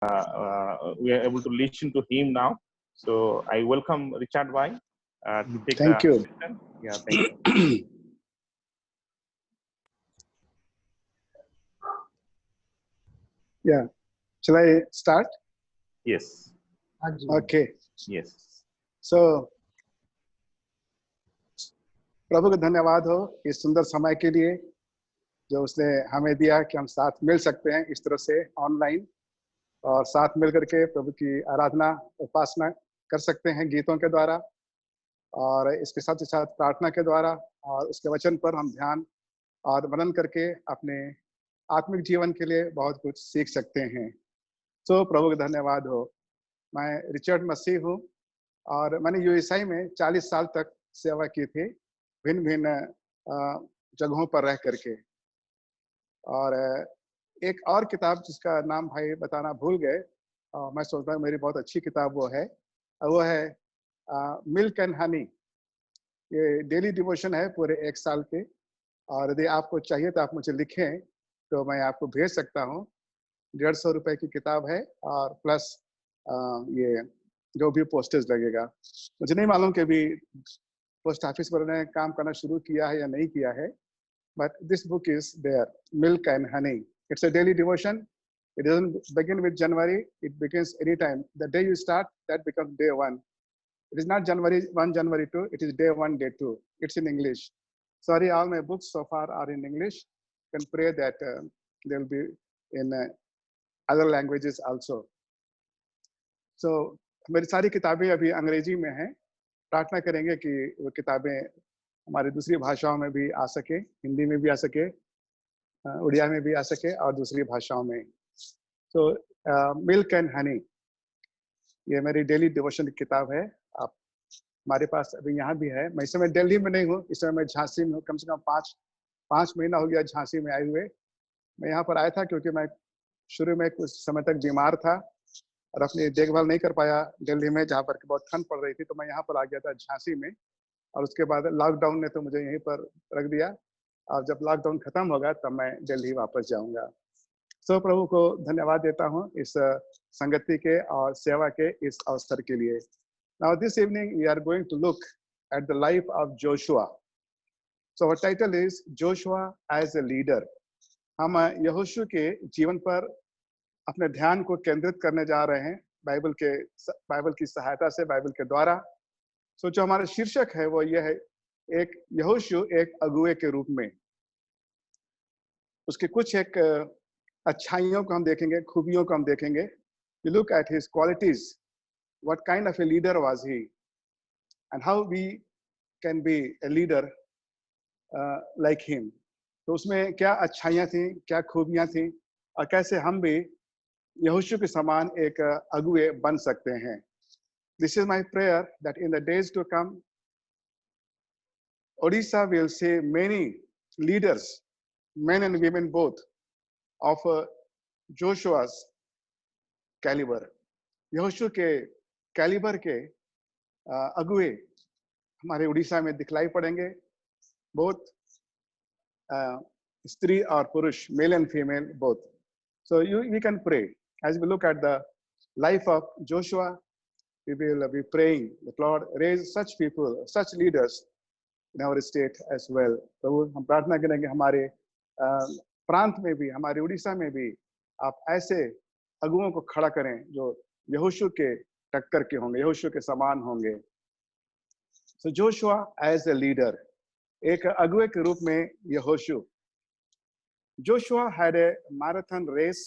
we are able to listen to him now. So I welcome Richard Vai to take Thank you. session. Yeah, thank you. Yeah. Shall I start? Yes. Okay. Yes. So, प्रभु का धन्यवाद हो इस सुंदर समय के लिए जो उसने हमें दिया कि हम साथ मिल सकते हैं इस तरह से ऑनलाइन और साथ मिल करके प्रभु की आराधना उपासना कर सकते हैं गीतों के द्वारा और इसके साथ ही साथ प्रार्थना के द्वारा और उसके वचन पर हम ध्यान और मनन करके अपने आत्मिक जीवन के लिए बहुत कुछ सीख सकते हैं। तो प्रभु का धन्यवाद हो। मैं रिचर्ड मसीह हूँ और मैंने यूएसआई में 40 साल तक सेवा की थी भिन्न भिन्न जगहों पर रह करके। और एक और किताब जिसका नाम भाई बताना भूल गए, मैं सोचता हूँ मेरी बहुत अच्छी किताब वो है मिल्क एंड हनी। ये डेली डिवोशन है पूरे 1 साल के और यदि आपको चाहिए तो आप मुझे लिखें तो मैं आपको भेज सकता हूँ। 150 रुपए की किताब है और प्लस ये जो भी पोस्टेज लगेगा। मुझे नहीं मालूम कि अभी पोस्ट ऑफिस पर ने काम करना शुरू किया है या नहीं किया है, but this book is there, Milk and Honey. It's a daily devotion. It doesn't begin with January. It begins anytime. The day you start, that becomes day 1. It is not January 1, January 2. It is day 1, day 2. It's in English. Sorry, all my books so far are in English. You can pray that they will be in other languages also. So, मेरी सारी किताबें अभी अंग्रेजी में हैं। प्रार्थना करेंगे कि वो किताबें हमारी दूसरी भाषाओं में भी आ सके, हिंदी में भी आ सके, उड़िया में भी आ सके और दूसरी भाषाओं में। तो मिल्क एंड हनी ये मेरी डेली डिवोशन की किताब है। आप हमारे पास अभी यहाँ भी है। मैं इस समय दिल्ली में नहीं हूँ, इस समय मैं झांसी में हूँ। कम से कम 5 महीना हो गया झांसी में आए हुए। मैं यहाँ पर आया था क्योंकि मैं शुरू में कुछ समय तक बीमार था और अपनी देखभाल नहीं कर पाया दिल्ली में, जहाँ पर बहुत ठंड पड़ रही थी। तो मैं यहाँ पर आ गया था झांसी में और उसके बाद लॉकडाउन ने तो मुझे यहीं पर रख दिया और जब लॉकडाउन खत्म होगा तब मैं दिल्ली वापस जाऊंगा। सो प्रभु को धन्यवाद देता हूँ इस संगति के और सेवा के इस अवसर के लिए। Now this evening we are going to look at the life of Joshua. So our title is Joshua as a leader. हम यहोशू के जीवन पर अपने ध्यान को केंद्रित करने जा रहे हैं बाइबल की सहायता से, बाइबल के द्वारा। सो जो हमारा शीर्षक है वो ये है, एक यहोशू एक अगुए के रूप में। उसके कुछ एक अच्छाइयों को हम देखेंगे, खूबियों को हम देखेंगे। You look at his qualities, what kind of a leader was he, and how we can be a leader like him. तो उसमें क्या अच्छाइयाँ थी, क्या खूबियाँ थी और कैसे हम भी यहोशू के समान एक अगुए बन सकते हैं। This is my prayer that in the days to come, Odisha will see many leaders, men and women both, of Joshua's caliber. यहोशू के कैलिबर के अगुए हमारे उड़ीसा में दिखलाई पड़ेंगे, both स्त्री और पुरुष, male and female both. So we can pray as we look at the life of Joshua. We will be praying that Lord raise such people, such leaders in our state as well. प्रभु हम प्रार्थना करेंगे हमारे प्रांत में भी, हमारे उड़ीसा में भी आप ऐसे अगुओं को खड़ा करें जो यहोशू के टक्कर के होंगे, यहोशू के समान होंगे। So Joshua as a leader, एक अगुए के रूप में यहोशू। Joshua had a marathon race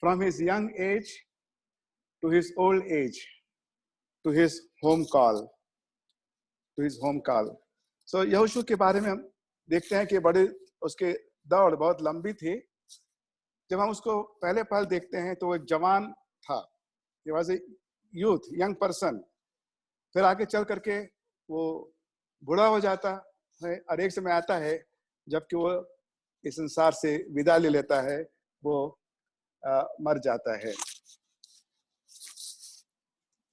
from his young age to his old age, to his home call, So यहोशू के बारे में हम देखते हैं कि बड़े उसके दौड़ बहुत लंबी थी। जब हम उसको पहले पहल देखते हैं तो वो एक जवान था, he was a youth, young person। फिर आगे चल करके वो बूढ़ा हो जाता है और एक समय आता है जबकि वो इस संसार से विदा ले लेता है, वो मर जाता है।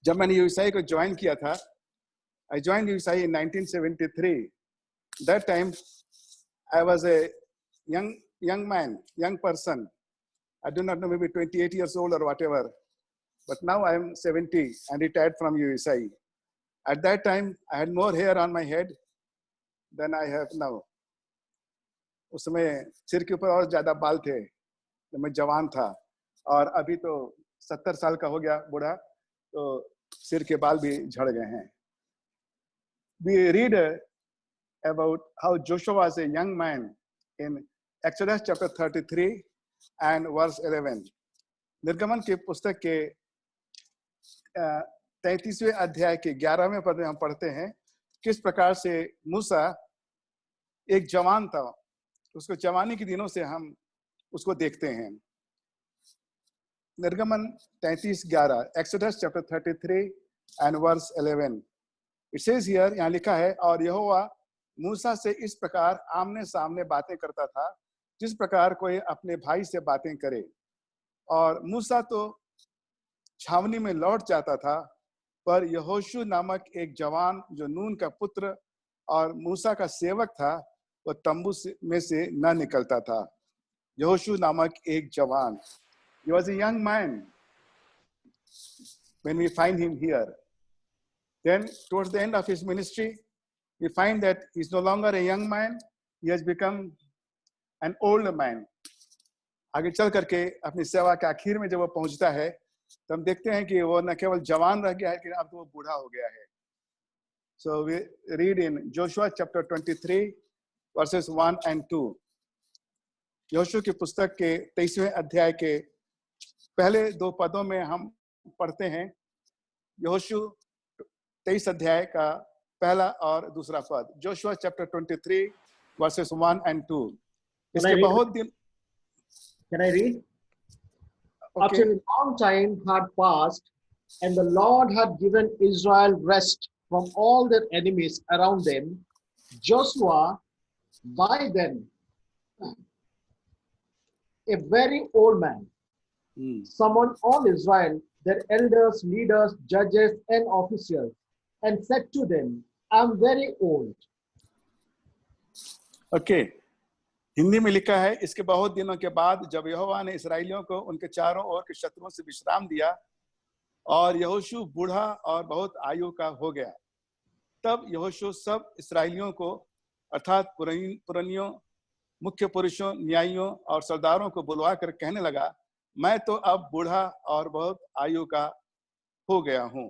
जब मैंने यूएसआई को ज्वाइन किया था, I joined USI in 1973. That time, I was a young man, young person. I do not know, maybe 28 years old or whatever. But now I am 70 and retired from USI. At that time, I had more hair on my head than I have now. उसमें सिर के ऊपर और ज्यादा बाल थे जब मैं जवान था, और अभी तो 70 साल का हो गया बूढ़ा, तो सिर के बाल भी झड़ गए हैं. We read about how Joshua was a young man in Exodus chapter 33 and verse 11. निर्गमन की पुस्तक के 33वें अध्याय के 11वें पद में हम पढ़ते हैं किस प्रकार से मूसा एक जवान था. उसको जवानी के दिनों से हम उसको देखते हैं. निर्गमन 33:11, Exodus chapter 33 and verse 11. It says here, यहाँ लिखा है, और यहोवा मूसा से इस प्रकार आमने सामने बातें करता था जिस प्रकार कोई अपने भाई से बातें करे. और मूसा तो छावनी में लौट जाता था, पर यहोशू नामक एक जवान जो नून का पुत्र और मूसा का सेवक था, वो तंबू में से न निकलता था. यहोशू नामक एक जवान. He was a young man when we find him here. Then towards the end of his ministry, we find that he's no longer a young man, he has become an older man. आगे चल करके अपनी सेवा के आखिर में जब वो पहुंचता है, तो हम देखते हैं कि वो न केवल जवान रह गया है, लेकिन अब तो वो बूढ़ा हो गया है. So we read in Joshua chapter 23 verses 1 and 2. यहोशू की पुस्तक के 23वें अध्याय के पहले 2 पदों में हम पढ़ते हैं. यहोशू 23 अध्याय का पहला और दूसरा पद. Joshua chapter 23 verses 1 and 2. इसके बहुत दिन. Can I read? Okay. After a long time had passed, and the Lord had given Israel rest from all their enemies around them, Joshua by then a very old man summoned all Israel, their elders, leaders, judges, and officials, and said to them, I am very old. Okay. Hindi में लिखा है, इसके बहुत दिनों के बाद जब यहोवा ने इस्राएलियों को उनके चारों ओर के शत्रुओं से विश्राम दिया और यहोशू बूढ़ा और बहुत आयु का हो गया, तब यहोशू सब इस्राएलियों को अर्थात पुरनियों, मुख्य पुरुषों, न्यायियों और सरदारों को बुलवा कर कहने लगा, मैं तो अब बूढ़ा और बहुत आयु का हो गया हूं.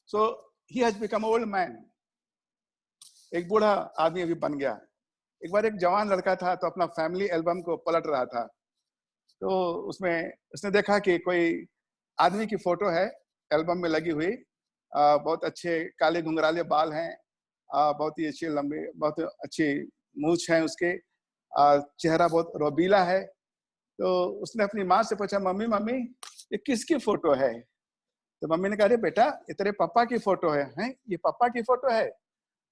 So he has become old man. एक बूढ़ा आदमी अभी बन गया. एक बार एक जवान लड़का था, तो अपना फैमिली एल्बम को पलट रहा था, तो उसमें उसने देखा कि कोई आदमी की फोटो है एल्बम में लगी हुई. बहुत अच्छे काले घुंघराले बाल हैं, बहुत ही अच्छे लंबे, बहुत अच्छी मूंछ है उसके, चेहरा बहुत रोबीला है. तो उसने अपनी माँ से पूछा, मम्मी मम्मी ये किसकी फोटो है? तो मम्मी ने कहा, अरे बेटा ये तेरे पापा की फोटो है. हैं, ये पापा की फोटो है?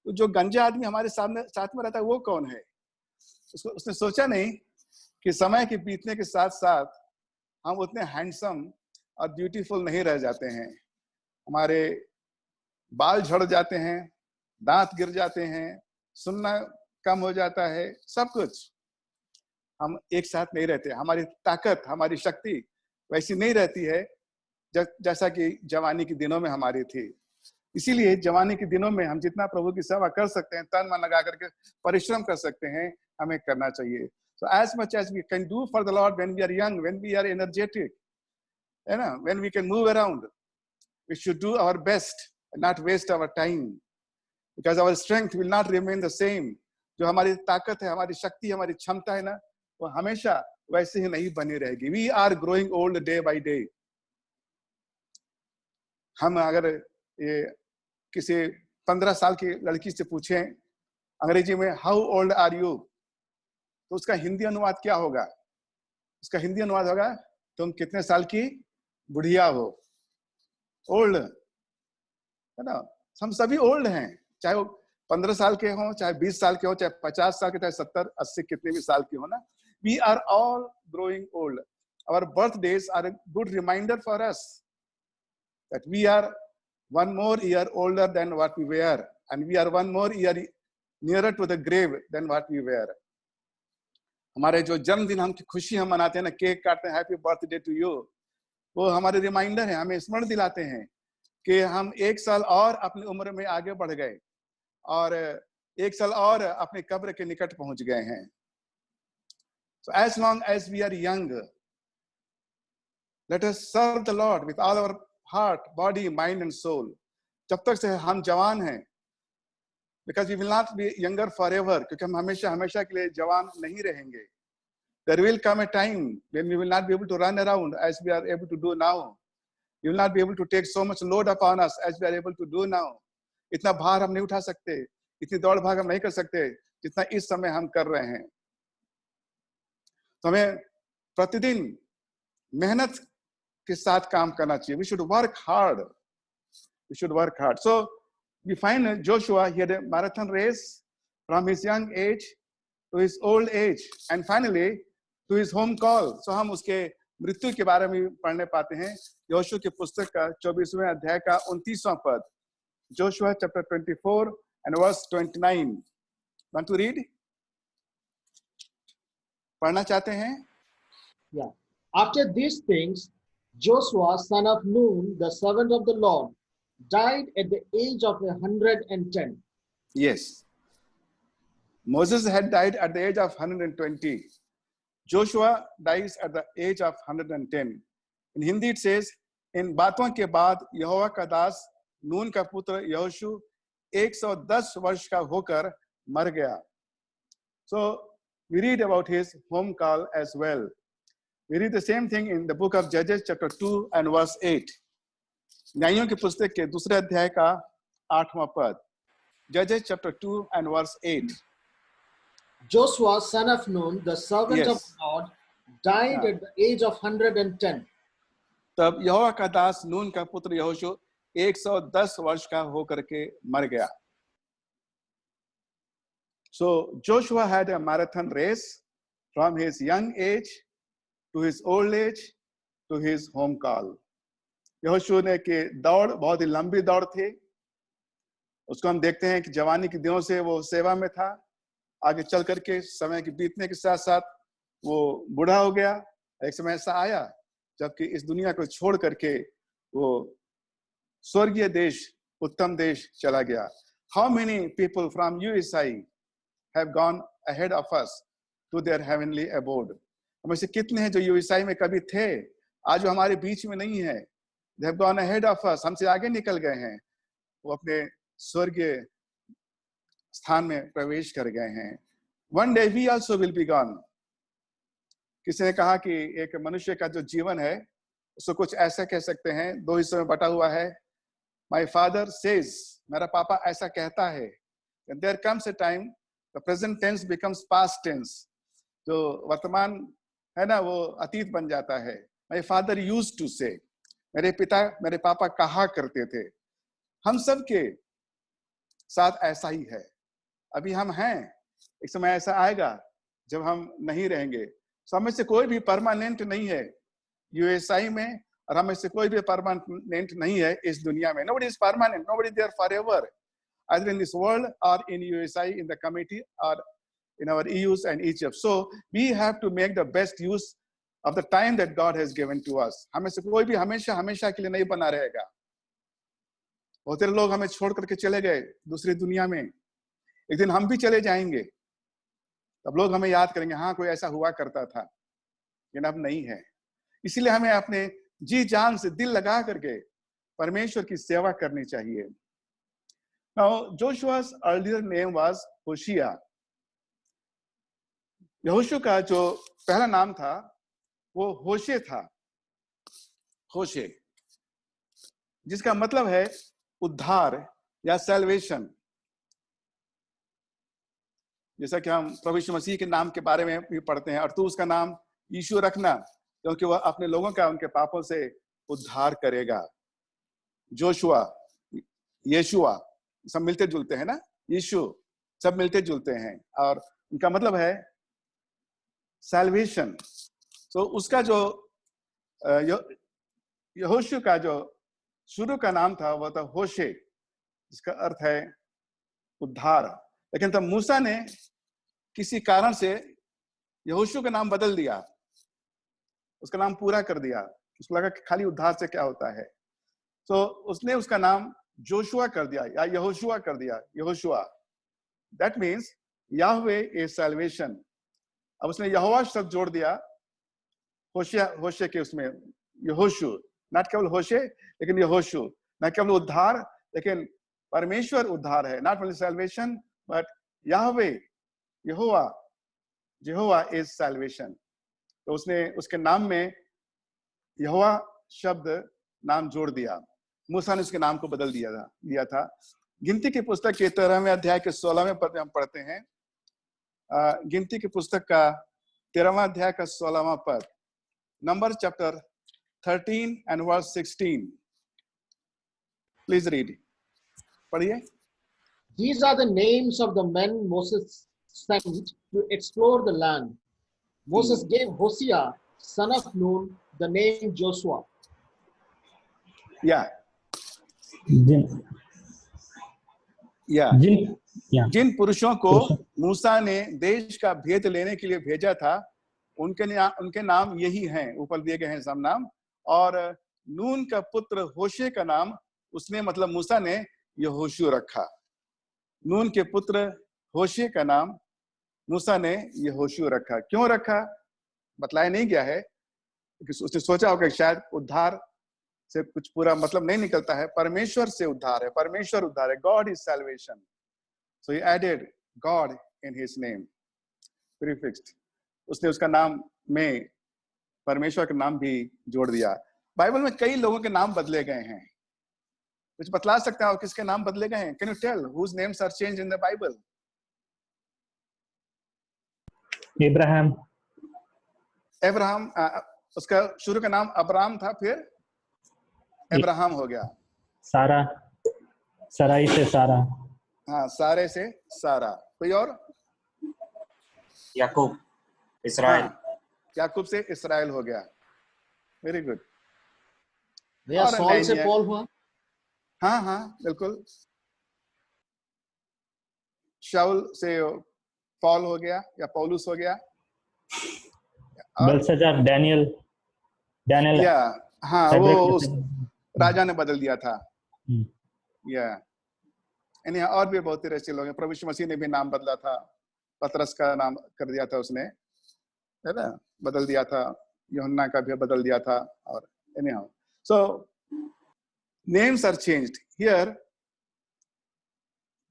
तो जो गंजा आदमी हमारे सामने साथ में रहता है वो कौन है? उसने सोचा नहीं कि समय के बीतने के साथ साथ हम उतने हैंडसम और ब्यूटीफुल नहीं रह जाते हैं. हमारे बाल झड़ जाते हैं, दांत गिर जाते हैं, सुनना कम हो जाता है, सब कुछ. हम एक साथ नहीं रहते. हमारी ताकत, हमारी शक्ति वैसी नहीं रहती है जैसा कि जवानी के दिनों में हमारी थी. इसीलिए जवानी के दिनों में हम जितना प्रभु की सेवा कर सकते हैं, तन मन लगा करके परिश्रम कर सकते हैं, हमें करना चाहिए. So as much as we can do for the Lord when we are young, when we are energetic, you know, when we can move around, we should do our best and not waste our time, because our strength will not remain the same. जो हमारी ताकत है, हमारी शक्ति, हमारी क्षमता है ना, वो हमेशा वैसे ही नहीं बनी रहेगी. We are growing old day by day. हम अगर ये किसी 15 साल की लड़की से पूछें अंग्रेजी में हाउ ओल्ड आर यू, तो उसका हिंदी अनुवाद क्या होगा? उसका हिंदी अनुवाद होगा, तुम कितने साल की बुढ़िया हो. ओल्ड है ना. हम सभी ओल्ड हैं, चाहे वो 15 साल के हो, चाहे 20 साल के हो, चाहे 50 साल के, चाहे 70, 80 कितने भी साल के हो ना. We are all growing old. Our birthdays are a good reminder for us that we are one more year older than what we were, and we are one more year nearer to the grave than what we were. हमारे जो जन्मदिन हम खुशी हम मनाते हैं ना, cake काटते हैं, हैप्पी बर्थडे टू यू, वो हमारे रिमाइंडर है, हमें स्मरण दिलाते हैं कि हम 1 साल और अपनी उम्र में आगे बढ़ गए और 1 साल और अपने कब्र के निकट पहुंच गए हैं. So as long as we are young, let us serve the Lord with all our heart, body, mind and soul. जब तक से हम जवान हैं, because we will not be younger forever, क्योंकि हम हमेशा हमेशा के लिए जवान नहीं रहेंगे. There will come a time when we will not be able to run around as we are able to do now. We will not be able to take so much load upon us as we are able to do now. इतना भार हम नहीं उठा सकते, इतनी दौड़ भाग हम नहीं कर सकते जितना इस समय हम कर रहे हैं. तो हमें प्रतिदिन मेहनत के साथ काम करना चाहिए. We should work hard. We should work hard. So we find Joshua, he had a marathon race from his young age to his old age and finally to his home call. So हम उसके मृत्यु के बारे में पढ़ने पाते हैं Yoshua की पुस्तक का 24वें अध्याय का 29वां पद. Joshua chapter 24 and verse 29. Want to read? पढ़ना चाहते हैं? Yeah. After these things, Joshua, son of Nun, the servant of the Lord, died at the age of 110. Yes. Moses had died at the age of 120. Joshua dies at the age of 110. In Hindi it says, इन बातों के बाद यहोवा का दास नून का पुत्र यहोशू 110 वर्ष का होकर मर गया. So we read about his home call as well. We read the same thing in the book of Judges chapter 2 and verse 8. न्यायों की पुस्तक के दूसरे अध्याय का 8वां पद. Judges chapter 2 and verse 8. Joshua, son of Nun, the servant of Yes. God, died at the age of 110. तब यहोवा का दास नून का पुत्र यहोशू 110 वर्ष का होकर के मर गया. So Joshua had a marathon race from his young age to his old age to his home call. यहोशू ने की दौड़ बहुत ही लंबी दौड़ थी. उसको हम देखते हैं कि जवानी के दिनों से वो सेवा में था. आगे चल करके समय के बीतने के साथ साथ वो बूढ़ा हो गया. एक समय ऐसा आया जबकि इस दुनिया को छोड़ करके वो स्वर्गीय देश, उत्तम देश चला गया. How many people from USI have gone ahead of us to their heavenly abode? हम ऐसे कितने हैं जो USI में कभी थे, आज वो हमारे बीच में नहीं है. They have gone ahead of us, हमसे आगे निकल गए हैं. वो अपने स्वर्गीय स्थान में प्रवेश कर गए हैं. One day we also will be gone. किसी ने कहा कि एक मनुष्य का जो जीवन है उसको कुछ ऐसा कह सकते हैं, दो हिस्सों में बटा हुआ है. My father says, मेरा पापा ऐसा कहता है. And there comes a time, the present tense becomes past tense. जो वर्तमान है ना वो अतीत बन जाता है. My father used to say, मेरे पापा कहा करते थे. हम सब के साथ ऐसा ही है. अभी हम हैं, एक समय ऐसा आएगा जब हम नहीं रहेंगे. So हमें से कोई भी परमानेंट नहीं है यूएसआई में, और हमें से कोई भी परमानेंट नहीं है इस दुनिया में. Nobody is permanent, nobody is there forever, either in this world or in USI, in the committee or in our EUs and Egypt. So we have to make the best use of the time that God has given to us. हमें से कोई भी हमेशा हमेशा के लिए नहीं बना रहेगा. बहुत सारे लोग हमें छोड़ करके चले गए दूसरी दुनिया में. एक दिन हम भी चले जाएंगे, तब लोग हमें याद करेंगे, हाँ कोई ऐसा हुआ करता था, लेकिन अब नहीं है. इसीलिए हमें अपने जी जान से दिल लगा करके परमेश्वर की सेवा करनी चाहिए. Now Joshua's earlier name was Hoshea. यहोशू का जो पहला नाम था वो होशे था. होशे जिसका मतलब है उद्धार या सैल्वेशन. जैसा कि हम प्रभु यीशु मसीह के नाम के बारे में भी पढ़ते हैं, और तू उसका नाम यीशु रखना क्योंकि वह अपने लोगों का उनके पापों से उद्धार करेगा. जोशुआ, यीशुआ सब मिलते जुलते हैं ना, यीशु सब मिलते जुलते हैं, और उनका मतलब है सैल्वेशन. तो उसका जो यहोशू का जो शुरू का नाम था वह था होशे, जिसका अर्थ है उद्धार. लेकिन तब मूसा ने किसी कारण से यहोशू का नाम बदल दिया, उसका नाम पूरा कर दिया। उसको लगा कि खाली उद्धार से क्या होता है, तो उसने उसका नाम जोशुआ कर दिया या यहोशुआ कर दिया, Yehoshua. That means Yahweh is salvation. अब उसने यहोवा शब्द जोड़ दिया होशे के उसमें, यहोशू, नॉट केवल होशे लेकिन यहोशू, न केवल उद्धार लेकिन परमेश्वर उद्धार है, not only salvation but Yahweh, Jehovah, Jehovah is salvation. तो उसने उसके नाम में यहोवा शब्द नाम जोड़ दिया। मूसा ने उसके नाम को बदल दिया था। गिनती की पुस्तक के 13वें अध्याय के 16वें पद में हम पढ़ते हैं, गिनती की पुस्तक का 13वां अध्याय का 16वां पद, number chapter 13 and verse 16. Please read. पढ़िए। These are the names of the men Moses sent to explore the land. Moses gave Hosea, son of Nun, the name Joshua. Yeah. जिन पुरुषों को मूसा ने देश का भेद लेने के लिए भेजा था, उनके नाम यही हैं, ऊपर दिए गए हैं सब नाम। और नून का पुत्र होशे का नाम उसने, मतलब मूसा ने, यहोशू रखा। नून के पुत्र होशे का नाम मूसा ने यहोशू रखा। क्यों रखा बतलाया नहीं गया है, उसने सोचा होगा शायद उद्धार से कुछ पूरा मतलब नहीं निकलता है, परमेश्वर से उद्धार है, परमेश्वर उद्धार है, God is salvation. So he added God in his name, prefixed. उसने उसका नाम में परमेश्वर का नाम भी जोड़ दिया। बाइबल में कई लोगों के नाम बदले गए हैं, कुछ बतला सकते हैं किसके नाम बदले गए हैं? Can you tell whose names are changed in the Bible? इब्राहिम, उसका शुरू का नाम अब्राम था, फिर अब्राहम हो गया। सारा, सराई से सारा, हाँ, सारे से सारा। कोई और? याकूब, इसराइल। हाँ, याकूब से इसराइल हो गया। Very good. भैया सॉल से पॉल हुआ। हाँ हाँ बिल्कुल, शाउल से पॉल हो गया या पौलुस हो गया। बेलशस्सर, डैनियल या हाँ, वो उस राजा ने बदल दिया था। या और भी बहुत ही ऐसे लोग हैं। प्रभु यीशु मसीह ने भी नाम बदला था, पतरस का नाम कर दिया था उसने, है ना, बदल दिया था। यूहन्ना का भी बदल दिया था। और anyhow, so names are changed here.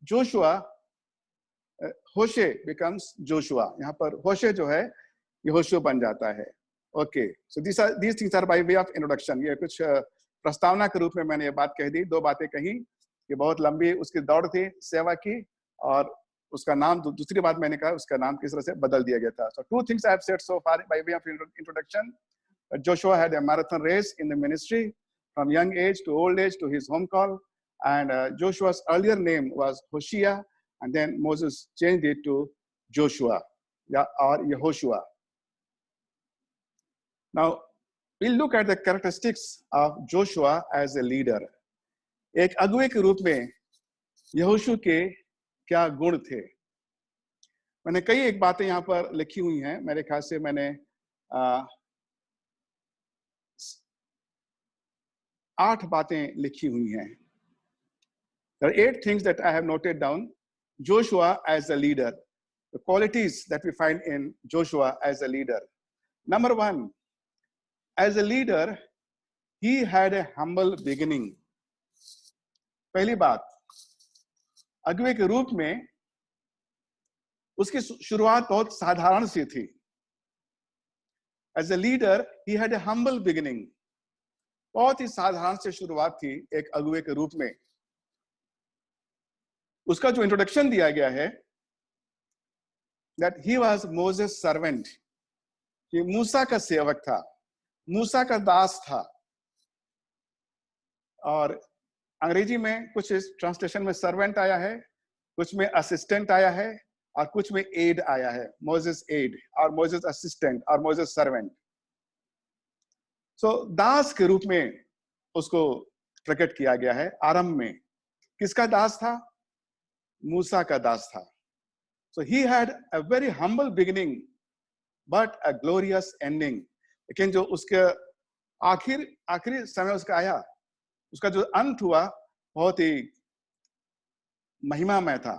Joshua, Hoshea becomes Joshua. यहाँ पर होशे जो है यहोशू बन जाता है। Okay, so these things are by way of introduction. ये कुछ प्रस्तावना के रूप में मैंने ये बात कह दी, दो बातें कही। ये बहुत लंबी उसकी दौड़ थी सेवा की, और उसका नाम, दूसरी बात मैंने कहा उसका नाम किस तरह से बदल दिया गया था। So two things I have said so far by way of introduction. Joshua had a marathon race in the ministry from young age to old age to his home call, and Joshua's earlier name was Hoshea, and then Moses changed it to Joshua or Yehoshua. Now we'll look at the characteristics of Joshua as a leader. एक अगुवे के रूप में यहोशू के क्या गुण थे? मैंने कई एक बातें यहाँ पर लिखी हुई हैं, मेरे ख्याल से मैंने 8 बातें लिखी हुई हैं। There are 8 things that I have noted down. Joshua as a leader, the qualities that we find in Joshua as a leader. Number 1, as a leader, he had a humble beginning. पहली बात, अगुवे के रूप में उसकी शुरुआत बहुत साधारण सी थी। As a leader, he had a humble beginning. बहुत ही साधारण से शुरुआत थी एक अगुवे के रूप में। उसका जो इंट्रोडक्शन दिया गया है, that he was Moses' servant, कि मूसा का सेवक था, मूसा का दास था। और अंग्रेजी में कुछ ट्रांसलेशन में सर्वेंट आया है, कुछ में असिस्टेंट आया है, और कुछ में एड आया है, मोजेस एड और मोजेस असिस्टेंट और मोजेस सर्वेंट। सो दास के रूप में उसको प्रकट किया गया है। आरंभ में किसका दास था? मूसा का दास था। So he had a very humble beginning but a glorious ending. लेकिन जो उसके आखिरी समय उसका आया, उसका जो अंत हुआ बहुत ही महिमामय था,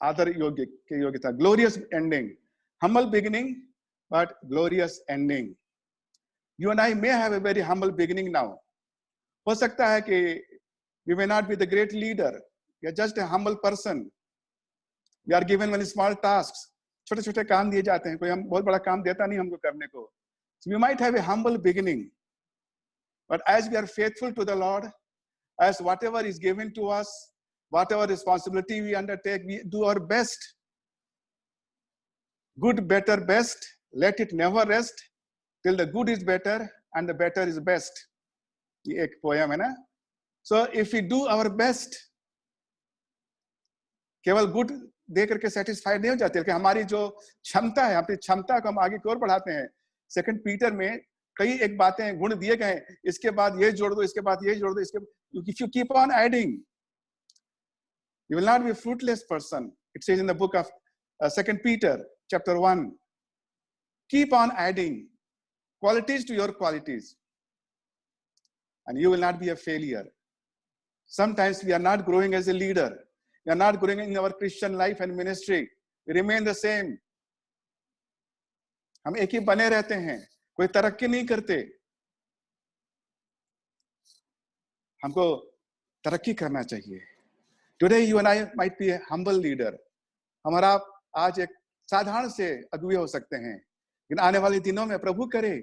आदर योग्य था. Glorious ending, humble beginning but glorious ending. You and I may have a very humble beginning now. हो सकता है कि we may not be the great leader, we are just a humble person. We are given many small tasks. छोटे छोटे काम दिए जाते हैं, कोई हम बहुत बड़ा काम देता नहीं हमको करने को. So we might have a humble beginning, but as we are faithful to the Lord, as whatever is given to us, whatever responsibility we undertake, we do our best. Good, better, best. Let it never rest till the good is better and the better is best. ये एक poem है ना. So if we do our best, केवल good दे करके satisfied नहीं हो जाते, कि हमारी जो क्षमता है, अपनी क्षमता को हम आगे की ओर बढ़ाते हैं. सेकंड पीटर में कई एक बातें गुण दिए गए, इसके बाद ये जोड़ दो, इसके बाद ये जोड़ दो, इसके if you keep on adding, you will not be a fruitless person. It says in the book of 2 Peter chapter 1, keep on adding qualities to your qualities and you will not be a failure. Sometimes we are not growing as a leader. We are not growing in our Christian life and ministry. We remain the same. हम एक ही बने रहते हैं, कोई तरक्की नहीं करते. हमको तरक्की करना चाहिए. Today you and I might be a humble leader. हमारा आज एक साधारण से अगुवे हो सकते हैं, लेकिन आने वाले दिनों में प्रभु करे,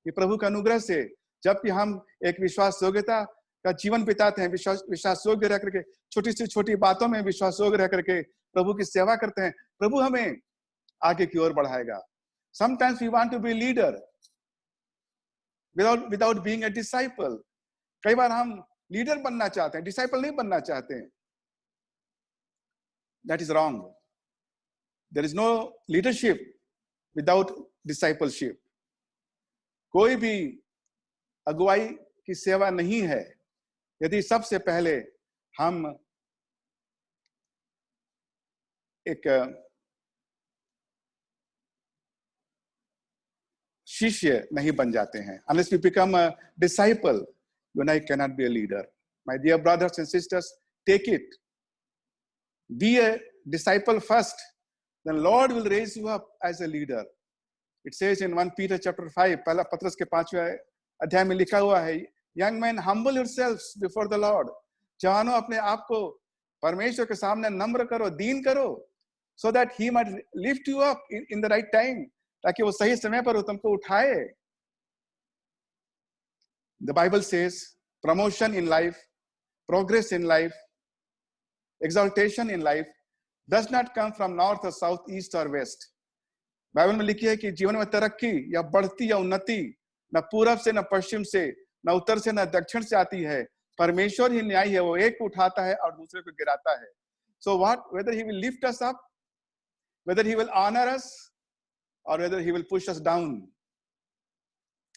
ये प्रभु का अनुग्रह से जब भी हम एक विश्वास योग्यता का जीवन बिताते हैं, विश्वास योग्य रह करके, छोटी से छोटी बातों में विश्वास योग्य रह करके प्रभु की सेवा करते हैं, प्रभु हमें आगे की ओर बढ़ाएगा. Sometimes we want to be a leader without being a disciple. कई बार हम लीडर बनना चाहते हैं, डिसाइपल नहीं बनना चाहते हैं. That is wrong. There is no leadership without discipleship. कोई भी अगुवाई की सेवा नहीं है यदि सबसे पहले हम एक शिष्य नहीं बन जाते हैं. Unless we become a disciple, you and I cannot be a leader. My dear brothers and sisters, take it. Be a disciple first, then Lord will raise you up as a leader. It says in 1 Peter chapter 5, पहला पत्रस के 5वें अध्याय में लिखा हुआ है, young men, humble yourselves before the Lord. जवानों, अपने आप को परमेश्वर के सामने नम्र करो, दीन करो, so that he might lift you up in the right time, ताकि वो सही समय पर तुमको उठाए. The Bible says promotion in life, progress in life, exaltation in life does not come from north or south, east or west. Bible में लिखी है कि जीवन में तरक्की या बढ़ती या उन्नति न पूरब से, न पश्चिम से, न उत्तर से, न दक्षिण से आती है. परमेश्वर ही न्यायी है, वो एक को उठाता है और दूसरे को गिराता है. So what, whether he will lift us up, whether he will honor us, or whether he will push us down,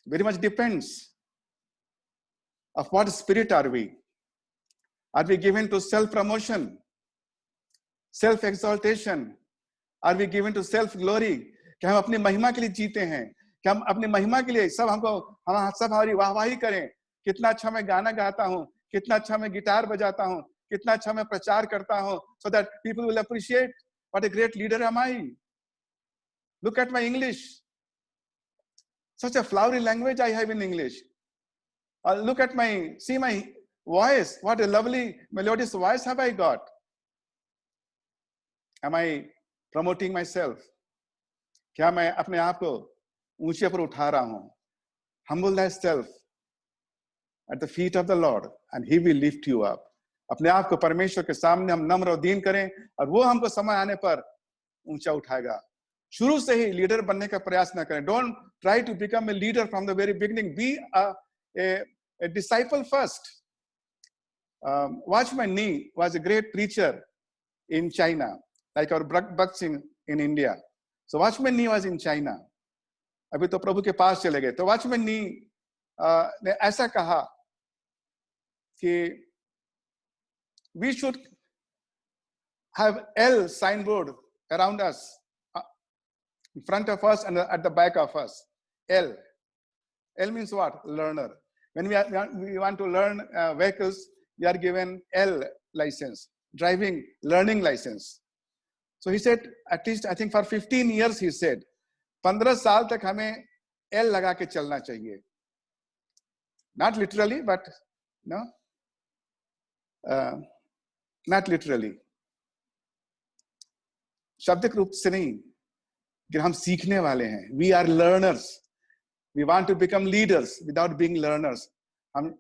very much depends of what spirit are we. Are we given to self-promotion, self-exaltation? Are we given to self-glory? कि हम अपनी महिमा के लिए जीते हैं, कि हम अपनी महिमा के लिए सब हमारी वाहवाही करें. कितना अच्छा मैं गाना गाता हूँ, कितना अच्छा मैं गिटार बजाता हूँ, कितना अच्छा मैं प्रचार करता हूँ, so that people will appreciate what a great leader am I. Look at my English. Such a flowery language I have in English. Look at see my voice. What a lovely melodious voice have I got. Am I promoting myself? क्या मैं अपने आप को ऊंचे पर उठा रहा हूं? Humble thyself at the feet of the Lord and he will lift you up. अपने आप को परमेश्वर के सामने हम नम्र और दीन करें और वो हमको समय आने पर ऊंचा उठाएगा. शुरू से ही लीडर बनने का प्रयास न करें. Don't try to become a leader from the very beginning. Be a disciple first. Watchman Nee was a great preacher in China, like our Bhakt Singh in India. So Watchman Nee was in China. अभी तो प्रभु के पास चले गए. तो Watchman Nee ने ऐसा कहा कि we should have L signboard around us. in front of us and at the back of us. L. L means what? Learner. When we want to learn vehicles, we are given L license, driving learning license. So he said, at least I think for 15 years he said, 15 साल तक हमें L लगा के चलना चाहिए. Not literally, but no, not literally. शब्दिक रूप से नहीं, कि हम सीखने वाले हैं. We are learners. We want to become leaders without being learners. हम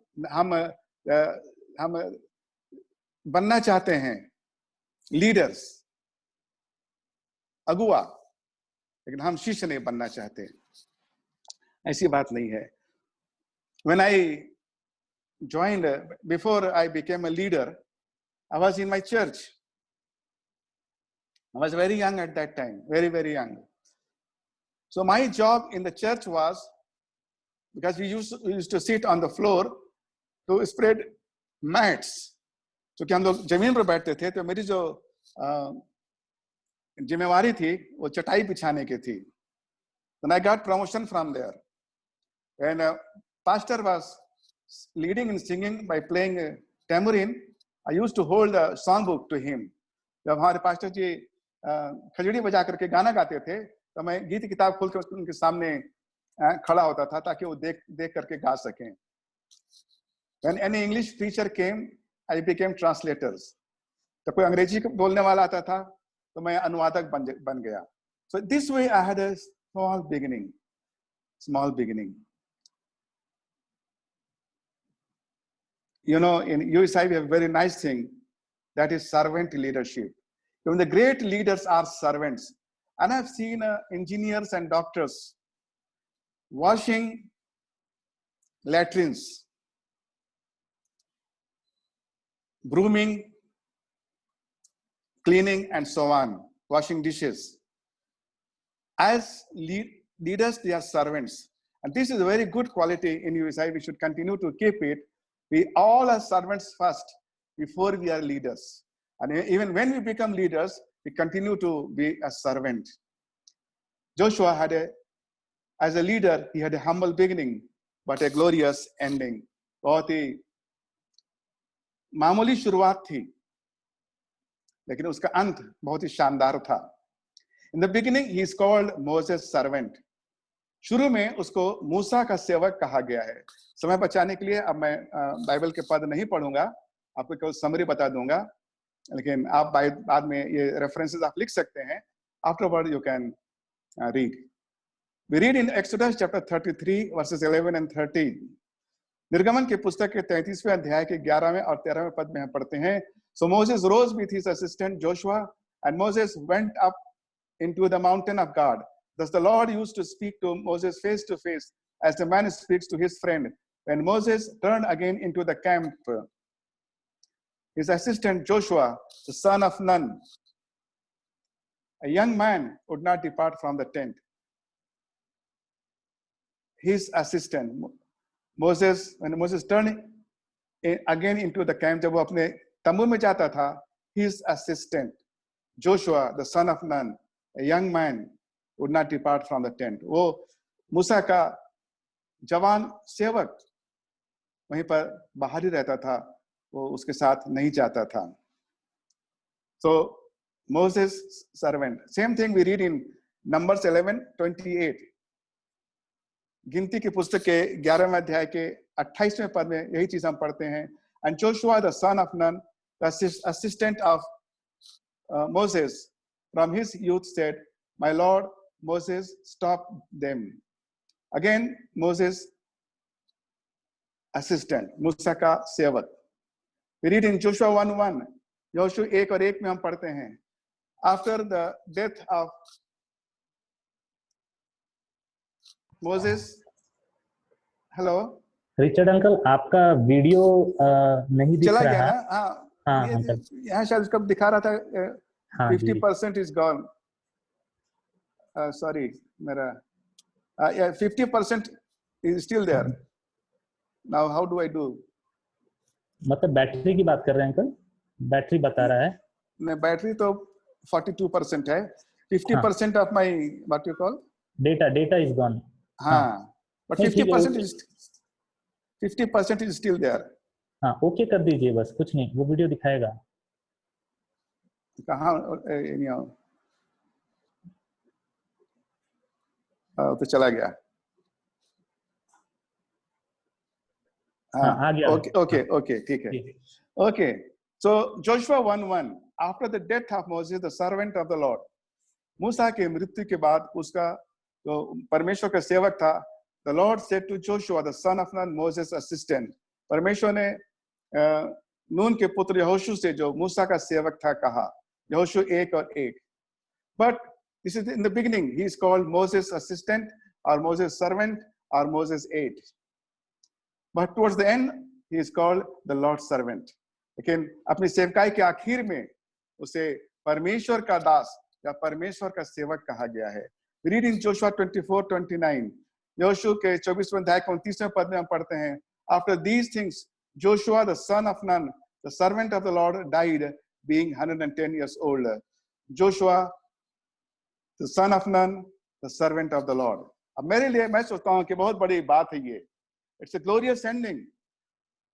बनना चाहते हैं leaders, अगुआ, लेकिन हम शिष्य नहीं बनना चाहते. ऐसी बात नहीं है. When I joined, before I became a leader, I was in my church. I was very young at that time, very, very young. So my job in the church was, because we used to sit on the floor to spread mats. So कि हम लोग जमीन पर बैठते थे, तो मेरी जो जिम्मेवारी थी वो चटाई बिछाने की थी. Then I got promotion from there. And pastor was leading and singing by playing tambourine. I used to hold a songbook to him. जब हमारे pastor जी खजड़ी बजा करके गाना गाते थे, तो मैं गीत किताब खोल कर उनके सामने खड़ा होता था ताकि वो देख करके गा सकें. When any English preacher came, I became translators. तो कोई अंग्रेजी बोलने वाला आता था, तो मैं अनुवादक बन गया. So this way I had a small beginning. Small beginning. You know, in USI we have a very nice thing, that is servant leadership. Even the great leaders are servants. And I've seen engineers and doctors washing latrines, brooming, cleaning, and so on, washing dishes. As leaders, they are servants. And this is a very good quality in USI. We should continue to keep it. We all are servants first before we are leaders. And even when we become leaders, we continue to be a servant. Joshua as a leader, he had a humble beginning, but a glorious ending. बहुत ही मामूली शुरुआत थी, लेकिन उसका अंत बहुत ही शानदार था. In the beginning, he is called Moses' servant. शुरू में उसको मूसा का सेवक कहा गया है. समय बचाने के लिए अब मैं बाइबल के पद नहीं पढ़ूंगा, आपको केवल समरी बता दूंगा, लेकिन आप बाद में ये रेफरेंसेस आप लिख सकते हैं. Afterward, you can read. We read in Exodus chapter 33 verses 11 and 13. निर्गमन की पुस्तक के 33वें अध्याय के 11वें और 13वें पद में हम पढ़ते हैं. So Moses rose with his assistant Joshua, and Moses went up into the mountain of God. Thus the Lord used to speak to Moses face to face, as a man speaks to his friend. When Moses turned again into the camp, his assistant Joshua, the son of Nun, a young man, would not depart from the tent. His assistant, Moses, when Moses turned again into the camp, जब वो अपने तंबू में जाता था, his assistant, Joshua, the son of Nun, a young man, would not depart from the tent. वो मूसा का जवान सेवक वहीं पर बाहर ही रहता था, वो उसके साथ नहीं जाता था. So Moses' servant. Same thing we read in Numbers 11:28. गिनती की पुस्तक के 11वें अध्याय के 28वें पद में यही चीज हम पढ़ते हैं. And Joshua, the son of Nun, the assistant of Moses, from his youth said, "My Lord Moses, stop them." Again, Moses' assistant, मूसा का सेवक. We read in Joshua 1:1. Joshua 1 और 1 में हम पढ़ते हैं. After the death of Moses, hello. Richard uncle, आपका video नहीं दिख चला रहा गया है. ना? हाँ, हाँ अंकल. यहाँ शायद कब दिखा रहा था. हाँ 50% is gone. Sorry, मेरा 50% is still there. Now how do I do? मतलब बैटरी की बात कर रहे हैं अंकल? बैटरी बता रहा है. नहीं, बैटरी तो 42% है. 50% of my what you call data is gone. हाँ, but नहीं, ठीक है, 50% is 50% is still there. हाँ ओके कर दीजिए बस, कुछ नहीं, वो वीडियो दिखाएगा। कहाँ तो चला गया। हाँ, आ गया। Okay, ठीक है। Okay, so Joshua 1:1, after the death of Moses, the servant of the Lord, मूसा के मृत्यु के बाद उसका जो परमेश्वर का सेवक था, the Lord said to Joshua, the son of Nun, Moses' assistant, परमेश्वर ने नून के पुत्र यहोशू से जो मूसा का सेवक था कहा, यहोशू 1:1, but this is in the beginning, he is called Moses' assistant or Moses' servant or Moses 8, but towards the end he is called the Lord's servant. लेकिन अपनी सेवकाई के आखिर में उसे परमेश्वर का दास या परमेश्वर का सेवक कहा गया है। We read in Joshua 24:29, यहोशू के 24वें अध्याय के 29वें पद में हम पढ़ते हैं, after these things Joshua the son of Nun, the servant of the Lord, died being 110 years old. Joshua the son of Nun, the servant of the Lord. अब मेरे लिए मैं सोचता हूँ कि बहुत बड़ी बात है ये। It's a glorious ending.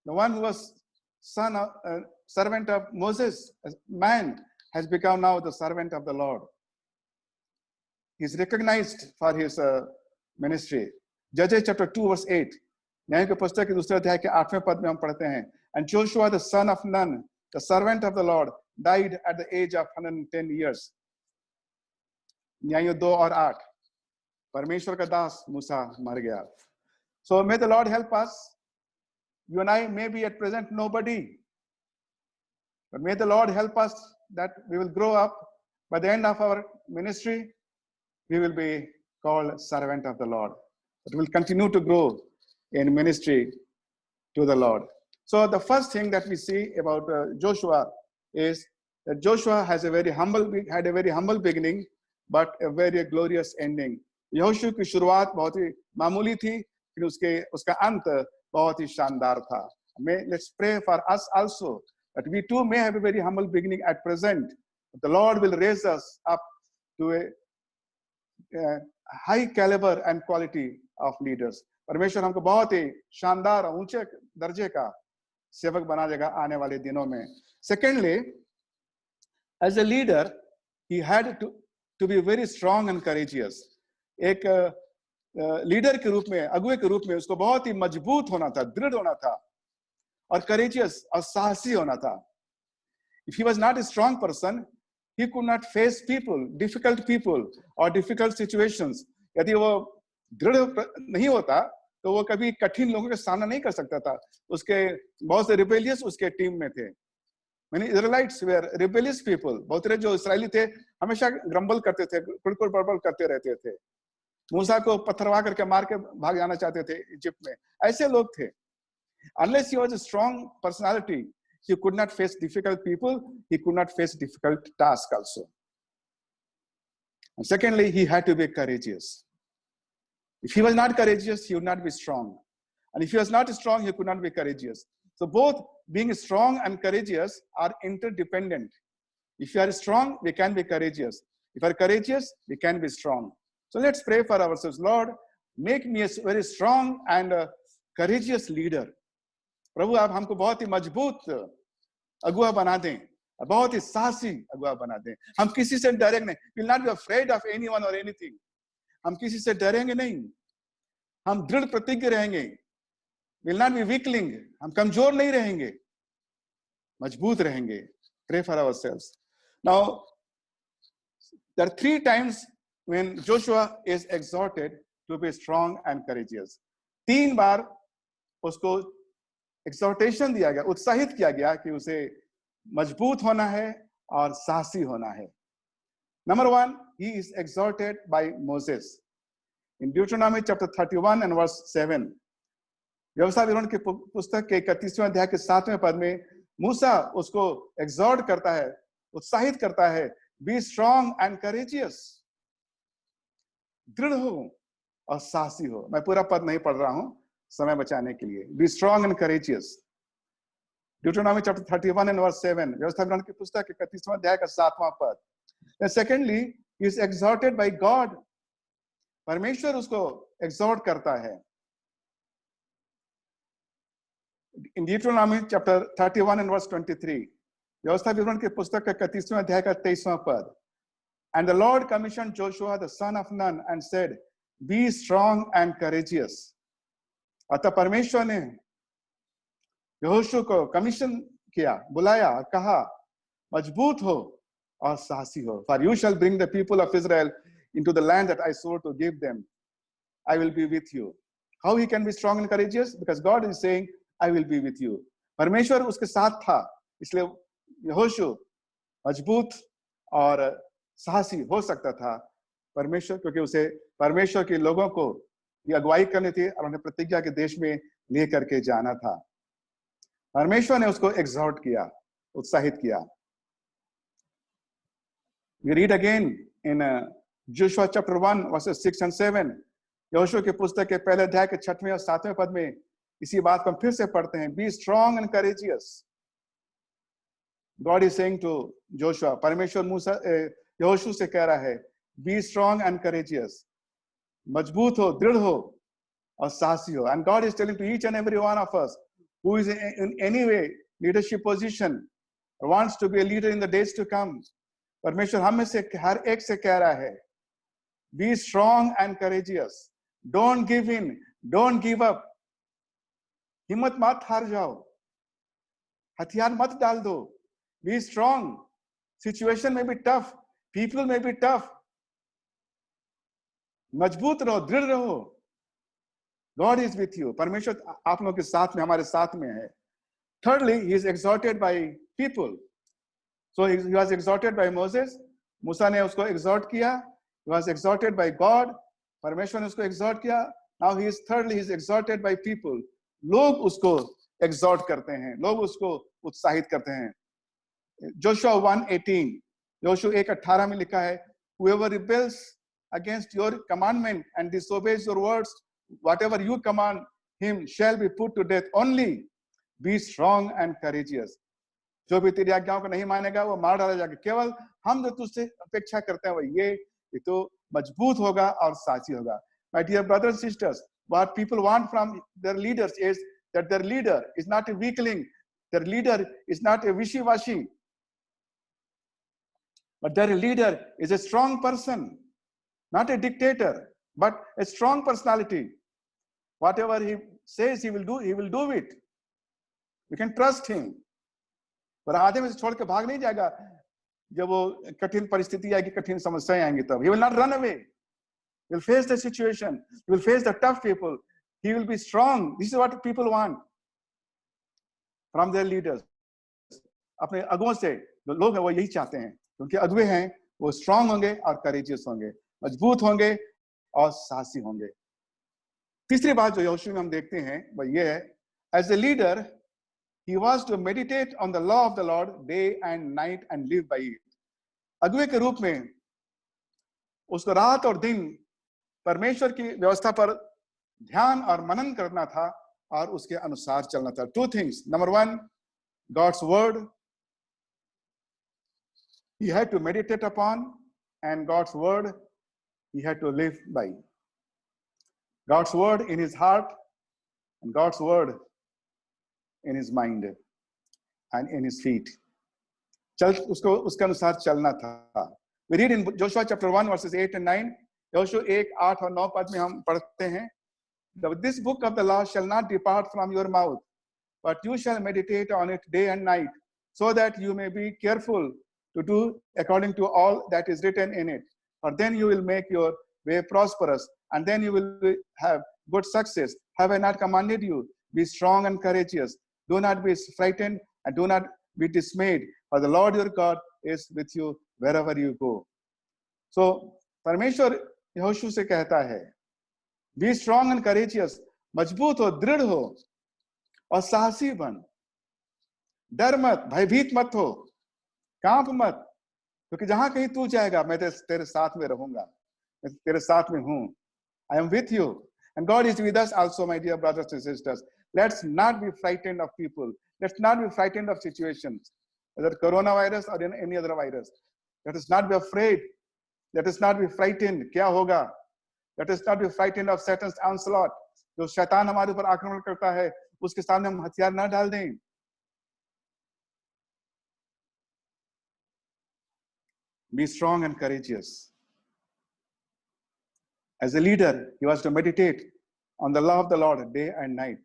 The one who was servant of Moses, man, has become now the servant of the Lord. He's recognized for his ministry. Judges chapter 2:8, न्याय के पुस्तक के दूसरे अध्याय के 8वें पद में हम पढ़ते हैं, and Joshua the son of Nun, the servant of the Lord, died at the age of 110 years. न्याय 2 और 8, परमेश्वर का दास मूसा मर गया। So may the Lord help us. You and I may be at present nobody, but may the Lord help us that we will grow up. By the end of our ministry, we will be called servant of the Lord. But we'll continue to grow in ministry to the Lord. So the first thing that we see about Joshua is that Joshua had a very humble beginning, but a very glorious ending. यहोशू की शुरुआत बहुत ही मामूली थी, फिर उसका अंत बहुत ही शानदार था। Let's pray for us also that we too may have a very humble beginning at present. The Lord will raise us up to a high caliber and quality of leaders. परमेश्वर हमको बहुत ही शानदार और ऊंचे दर्जे का सेवक बना देगा आने वाले दिनों में। Secondly, as a leader, he had to be very strong and courageous. एक लीडर के रूप में, अगुवे के रूप में उसको बहुत ही मजबूत होना था, दृढ़ होना था और courageous और साहसी होना था। If he was not a strong person, he could not face people, difficult people or difficult situations. यदि वो दृढ़ नहीं होता तो वो कभी कठिन लोगों के सामना नहीं कर सकता था। उसके बहुत से rebellious उसके टीम में थे। Many Israelites were rebellious people. बहुत सारे जो इसराइली थे हमेशा ग्रम्बल करते थे, कुड़कुड़ बड़बड़ करते रहते थे। मूसा को पत्थरवा करके मार के भाग जाना चाहते थे इजिप्ट में, ऐसे लोग थे। Unless he was a strong personality, he could not face difficult people, he could not face difficult tasks also. And secondly, he had to be courageous. If he was not courageous, he would not be strong. And if he was not strong, he could not be courageous. So both being strong and courageous are interdependent. If you are strong, we can be courageous. If you are courageous, we can be strong. So let's pray for ourselves. Lord, make me a very strong and courageous leader. प्रभु आप हमको बहुत ही मजबूत अगुवा बना दें, बहुत ही साहसी अगुवा बना दें। हम किसी से डरेंगे नहीं. We will not be afraid of anyone or anything. हम किसी से डरेंगे नहीं, हम दृढ़ प्रतिज्ञ रहेंगे। We will not be weakling. हम कमजोर नहीं रहेंगे, मजबूत रहेंगे. Pray for ourselves. Now, there are 3 times when Joshua is exhorted to be strong and courageous. 3 बार उसको exhortation दिया गया, उत्साहित किया गया कि उसे मजबूत होना है और साहसी होना है. Number 1, he is exhorted by Moses. In Deuteronomy chapter 31 and verse 7, व्यवस्था विवरण के पुस्तक के 31वें अध्याय के 7वें पद में मूसा उसको exhort करता है, उत्साहित करता है, be strong and courageous. दृढ़ हो और साहसी हो. मैं पूरा पद नहीं पढ़ रहा हूं समय बचाने के लिए. Be strong and courageous. Deuteronomy chapter 31 and verse 7, व्यवस्था विवरण की पुस्तक के 31वें अध्याय का 7वां पद. Then secondly, he is exhorted by God. परमेश्वर उसको exhort करता है. In Deuteronomy chapter 31 and verse 23, व्यवस्था विवरण की पुस्तक का 31वें अध्याय का 23वां पद. And the Lord commissioned Joshua the son of Nun and said, be strong and courageous. अतः परमेश्वर ने यहोशू को कमीशन किया, बुलाया और कहा, मजबूत हो और साहसी हो. For you shall bring the people of Israel into the land that I swore to give them. I will be with you. How he can be strong and courageous? Because God is saying, I will be with you. परमेश्वर उसके साथ था, इसलिए यहोशू मजबूत और साहसी हो सकता था. परमेश्वर, क्योंकि उसे परमेश्वर के लोगों को ये अगुवाई करनी थी और उन्हें प्रतिज्ञा के देश में ले करके जाना था. परमेश्वर ने उसको exhort किया, उत्साहित किया. We read again in Joshua chapter 1 verses 6 and 7. यहोशू की पुस्तक के पहले अध्याय के 6वें और 7वें पद में इसी बात को हम फिर से पढ़ते हैं. Be strong and courageous. God is saying to Joshua, परमेश्वर मूसा यहोशू से कह रहा है, be strong and courageous. मजबूत हो, दृढ़ हो और साहसी हो. And God is telling to each and every one of us who is in any way leadership position or wants to be a leader in the days to come. परमेश्वर हम में से हर एक से कह रहा है, be strong and courageous. Don't give in, don't give up. हिम्मत मत हार जाओ, हथियार मत डाल दो. Be strong. Situation may be tough, people may be tough. मजबूत रहो, दृढ़ रहो. God is with you. परमेश्वर आप लोगों के साथ में, हमारे साथ में है. Thirdly, he is exhorted by people. So he was exhorted by Moses. मूसा ने उसको exhort किया. He was exhorted by God. परमेश्वर ने उसको exhort किया. Now he is thirdly, he is exhorted by people. लोग उसको exhort करते हैं, लोग उसको उत्साहित करते हैं. Joshua 1:18, Joshua 1:18 में लिखा है, whoever rebels against your commandment and disobeys your words, whatever you command him shall be put to death. Only be strong and courageous. जो भी तेरी आज्ञाओं को नहीं मानेगा वो मार डाला जाएगा. केवल हम जो तुझसे अपेक्षा करते हैं वो ये तो मजबूत होगा और साहसी होगा. My dear brothers and sisters, what people want from their leaders is that their leader is not a weakling, their leader is not a wishy-washy, but their leader is a strong person, not a dictator, but a strong personality. Whatever he says he will do it. You can trust him. पर आधे में से छोड़ के भाग नहीं जाएगा. जब वो कठिन परिस्थिति आएगी, कठिन समस्याएं आएंगी, तब he will not run away. He will face the situation. He will face the tough people. He will be strong. This is what people want from their leaders. अपने अगुओं से जो लोग हैं वो यही चाहते हैं. उनके अगुए हैं वो स्ट्रांग होंगे और करेजियस होंगे, मजबूत होंगे और साहसी होंगे. तीसरी बात जो यहोशू में हम देखते हैं वो ये है, as a leader he was to meditate on the law of the Lord day and night and live by it. अगुए के रूप में उसको रात और दिन परमेश्वर की व्यवस्था पर ध्यान और मनन करना था और उसके अनुसार चलना था. Two things. Number one, God's word he had to meditate upon, and God's word he had to live by. God's word in his heart and God's word in his mind and in his feet. उसको उसके अनुसार चलना था. We read in Joshua chapter 1 verses 8 and 9. Joshua 1, 8 और 9 पद में हम पढ़ते हैं. This book of the law shall not depart from your mouth, but you shall meditate on it day and night, so that you may be careful to do according to all that is written in it. For then you will make your way prosperous, and then you will have good success. Have I not commanded you? Be strong and courageous. Do not be frightened and do not be dismayed, for the Lord your God is with you wherever you go. So, परमेश्वर यहोशू से कहता है, be strong and courageous. मजबूत हो, दृढ़ हो और साहसी बन. डर मत, भयभीत मत हो, कांप मत, क्योंकि जहां कहीं तू जाएगा मैं तेरे साथ में रहूंगा, मैं तेरे साथ में हूं. I am with you. And God is with us also, my dear brothers and sisters. Let's not be frightened of people. Let's not be frightened of situations, whether coronavirus or any other virus. Let us not be afraid. Let us not be frightened. क्या होगा? Let us not be frightened of Satan's onslaught. जो शैतान हमारे ऊपर आक्रमण करता है, उसके सामने हम हथियार ना डाल दें. Be strong and courageous. As a leader, he was to meditate on the law of the Lord day and night.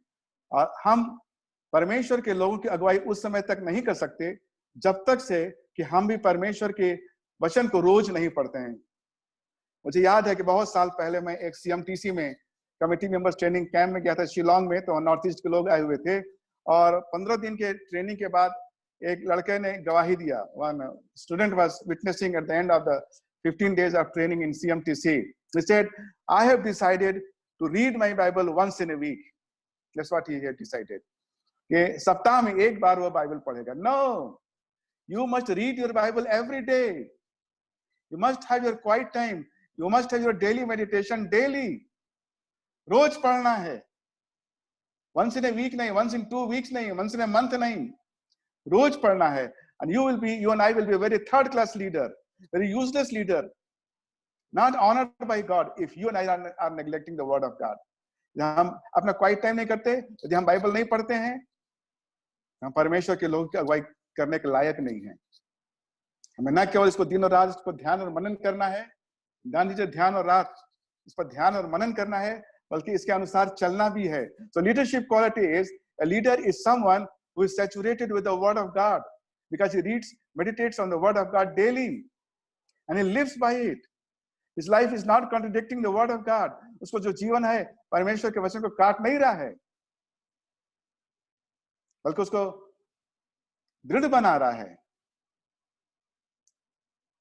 और हम परमेश्वर के लोगों की अगुवाई उस समय तक नहीं कर सकते जब तक से कि हम भी परमेश्वर के वचन को रोज नहीं पढ़ते हैं. मुझे याद है कि बहुत साल पहले मैं एक CMTC में कमेटी मेंबर्स ट्रेनिंग कैंप में गया था शिलोंग में. तो नॉर्थ ईस्ट के लोग आए हुए थे और 15 दिन के ट्रेनिंग के बाद एक लड़के ने गवाही दिया. One student was witnessing at the end of the 15 days of training in CMTC. He said, I have decided to read my Bible once in a week. That's what he had decided. कि सप्ताह में एक बार वो Bible पढ़ेगा. No, you must read your Bible every day. You must have your quiet time. You must have your daily meditation daily. रोज पढ़ना है. Once in a week नहीं, once in 2 weeks नहीं, once in a month नहीं. रोज पढ़ना है. And you and I will be a very third class leader, very useless leader, not honored by God if you and I are neglecting the word of God. हम अपना quiet time नहीं करते, यदि हम Bible नहीं पढ़ते हैं, हम परमेश्वर के लोगों की अगुवाई करने के लायक नहीं हैं. हमें न केवल इसको दिन और रात इस पर ध्यान और मनन करना है, गांधी जी ध्यान और रात इस पर ध्यान और मनन करना है, बल्कि इसके अनुसार चलना भी है. So leadership quality is, a leader is someone who is saturated with the word of God because he meditates on the word of God daily and he lives by it. His life is not contradicting the word of God. उसको जो जीवन है परमेश्वर के वचन को काट नहीं रहा है, बल्कि उसको दृढ़ बना रहा है.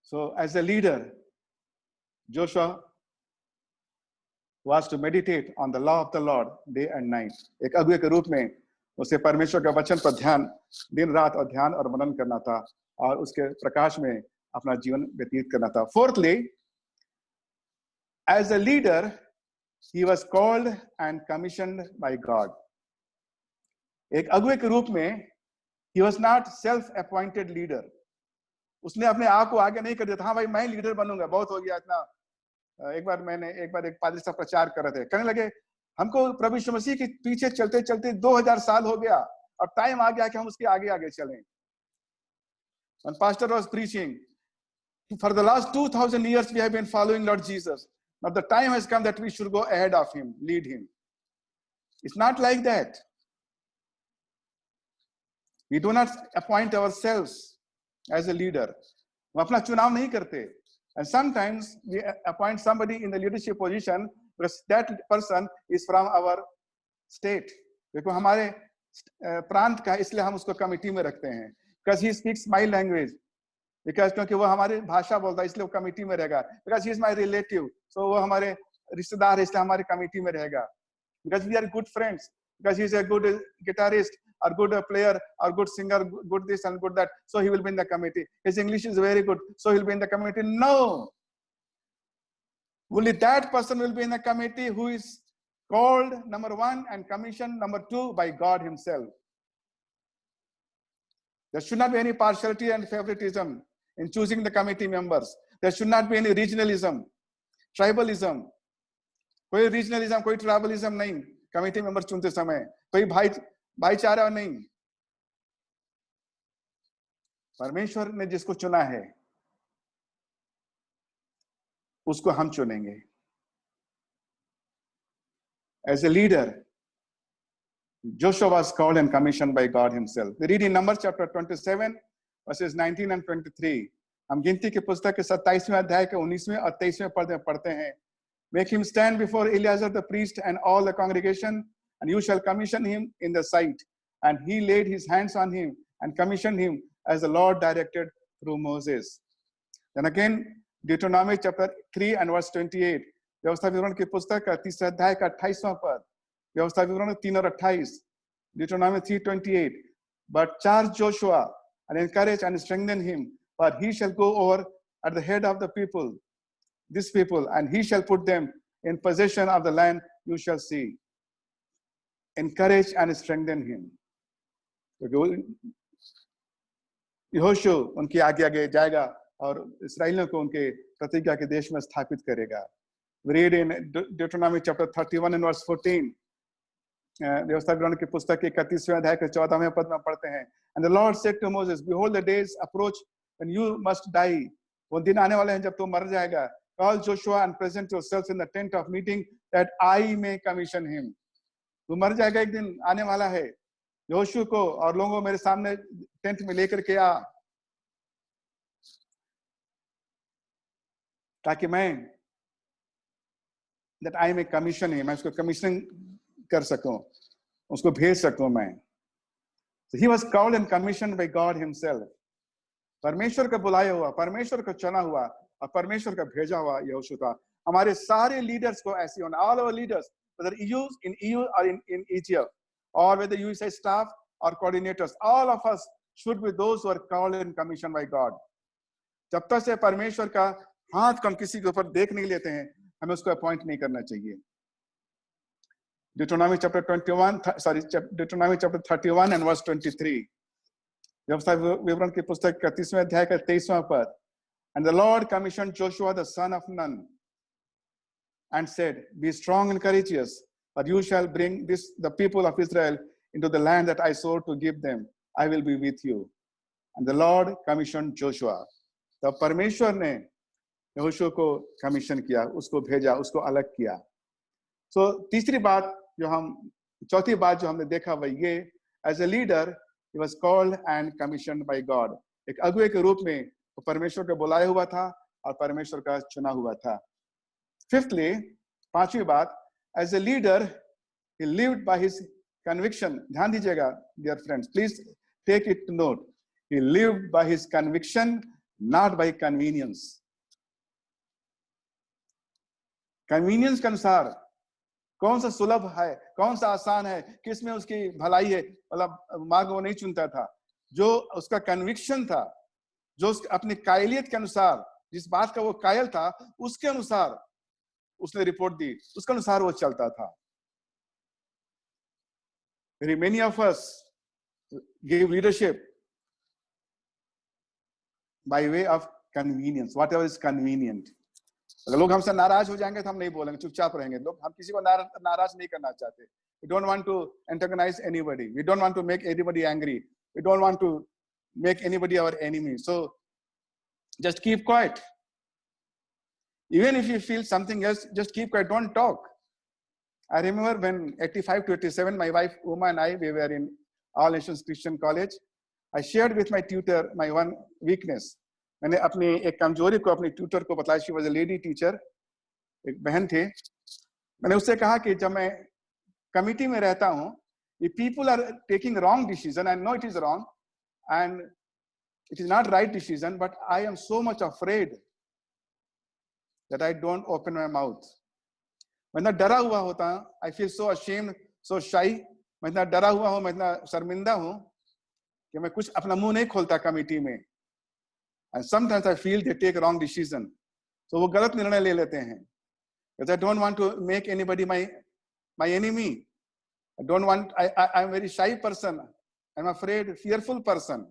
So as a leader, Joshua was to meditate on the law of the Lord day and night. एक अगुवे के रूप में उसे परमेश्वर के वचन पर ध्यान दिन रात और ध्यान और मनन करना था और उसके प्रकाश में अपना जीवन व्यतीत करना था. Fourthly, as a leader, he was called and commissioned by God. एक अगुवे के रूप में he was not self-appointed leader. उसने अपने आप को आगे नहीं कर दिया था, हाँ भाई मैं लीडर बनूंगा, बहुत हो गया इतना. एक बार एक पादरी साहब प्रचार कर रहे थे, कहने लगे हमको प्रभु यीशु मसीह के पीछे चलते चलते 2000 साल हो गया, अब टाइम आ गया कि हम उसके आगे आगे चलें. When pastor was preaching, for the last 2000 years we have been following Lord Jesus. Now the time has come that we should go ahead of him, lead him. It's not like that. We do not appoint ourselves as a leader. हम अपना चुनाव नहीं करते. And sometimes we appoint somebody in the leadership position because that person is from our state. देखो हमारे प्रांत का, इसलिए हम उसको कमिटी में रखते हैं. Because he speaks my language. Because क्योंकि वो हमारी भाषा बोलता है, इसलिए वो कमिटी में रहेगा. Because he is my relative, so वो हमारे रिश्तेदार है, इसलिए हमारे कमिटी में रहेगा. Because we are good friends. Because he is a good guitarist or good player or good singer, good this and good that, so he will be in the committee. His English is very good, so he will be in the committee. No. Only that person will be in the committee who is called, number 1, and commissioned, number 2, by God himself. There should not be any partiality and favoritism in choosing the committee members. There should not be any regionalism, tribalism. कोई regionalism, कोई tribalism नहीं committee members चुनते समय. कोई भाईचारा नहीं. परमेश्वर ने जिसको चुना है उसको हम चुनेंगे. As a leader, Joshua was called and commissioned by God himself. We read in Numbers chapter 27, verses 19 and 23. हम गिनती की पुस्तक के 27वें अध्याय के 19वें और 23वें पद में पढ़ते हैं. Make him stand before Eleazar the priest and all the congregation, and you shall commission him in the sight. And he laid his hands on him and commissioned him as the Lord directed through Moses. Then again, Deuteronomy chapter 3 and verse 28. व्यवस्था विवरण की पुस्तक का 3 अध्याय का 28वां पद. व्यवस्था विवरण 3 और 28. Deuteronomy 3:28. But charge Joshua and encourage and strengthen him, for he shall go over at the head of the people, this people, and he shall put them in possession of the land you shall see. Encourage and strengthen him. यहोशू उनके आगे आगे जाएगा और इस्राएलियों को उनके प्रतिज्ञा के देश में स्थापित करेगा। We read in Deuteronomy chapter 31 and verse 14. व्यवस्था ग्रहण की पुस्तक के 31वें अध्याय के 14वें पद में पढ़ते हैं, And the Lord said to Moses, Behold, the days approach when you must die. वो दिन आने वाले हैं जब तुम मर जाएगा. Call Joshua and present yourselves in the tent of meeting that I may commission him. तू मर जाएगा, एक दिन आने वाला है. योशु को और लोगों मेरे सामने टेंट में लेकर के आ, ताकि मैं that I may commission him, मैं उसको कमीशन कर सकूं, उसको भेज सकूं मैं. So he was called and commissioned by God himself. परमेश्वर का बुलाया हुआ, परमेश्वर का चुना हुआ और परमेश्वर का भेजा हुआ यहोशू था. हमारे सारे लीडर्स को ऐसे होना, all our leaders, whether EU in EU or in Egypt, or whether you say staff or coordinators, all of us should be those who are called and commissioned by God. जब तक से परमेश्वर का हाथ हम किसी के ऊपर देख नहीं लेते हैं, हमें उसको अपॉइंट नहीं करना चाहिए. Deuteronomy chapter 31 and verse 23. व्यवस्था विवरण की पुस्तक 31वें अध्याय का 23वां पद. And the Lord commissioned Joshua the son of Nun and said, Be strong and courageous, but you shall bring the people of Israel into the land that I swore to give them. I will be with you. And the Lord commissioned Joshua. तब परमेश्वर ने यहोशू को commission किया, उसको भेजा, उसको अलग किया. So चौथी बात जो हमने देखा वह ये, as a leader he was called and commissioned by God. एक अगुए के रूप में वो परमेश्वर का बुलाया हुआ था और परमेश्वर का चुना हुआ था. Fifthly, पांचवी बात, as a leader he lived by his conviction. ध्यान दीजिएगा dear friends, please take it to note. He lived by his conviction, not by convenience. Convenience के अनुसार कौन सा सुलभ है, कौन सा आसान है, किसमें उसकी भलाई है, मतलब मार्ग वो नहीं चुनता था. जो उसका कन्विक्शन था, जो अपनी कायलियत के अनुसार, जिस बात का वो कायल था, उसके अनुसार उसने रिपोर्ट दी, उसके अनुसार वो चलता था. Very many of us give leadership by way of convenience, whatever is convenient. अगर लोग हमसे नाराज हो जाएंगे तो हम नहीं बोलेंगे, चुपचाप रहेंगे. लोग, हम किसी को नाराज नहीं करना चाहते. We don't want to antagonize anybody. We don't want to make anybody angry. We don't want to make anybody our enemy. So just keep quiet. Even if you feel something else, just keep quiet. Don't talk. I remember when 85 to 87, my wife Uma and I, we were in All Nations Christian College. I shared with my tutor my one weakness. मैंने अपनी एक कमजोरी को अपने tutor को बताया. She was a lady teacher, एक बहन थे. मैंने उससे कहा कि जब मैं कमिटी में रहता हूं, if people are taking wrong decision, I know it is wrong and it is not right decision, but I am so much afraid that I don't open my mouth. मैं इतना डरा हुआ होता हूं, I feel so ashamed, so shy. मैं इतना डरा हुआ हूं, मैं इतना शर्मिंदा हूं कि मैं कुछ अपना मुंह नहीं खोलता कमिटी में. And sometimes I feel they take wrong decision. So वो गलत निर्णय ले लेते हैं. Because I don't want to make anybody my enemy. I'm a very shy person. I'm afraid, fearful person.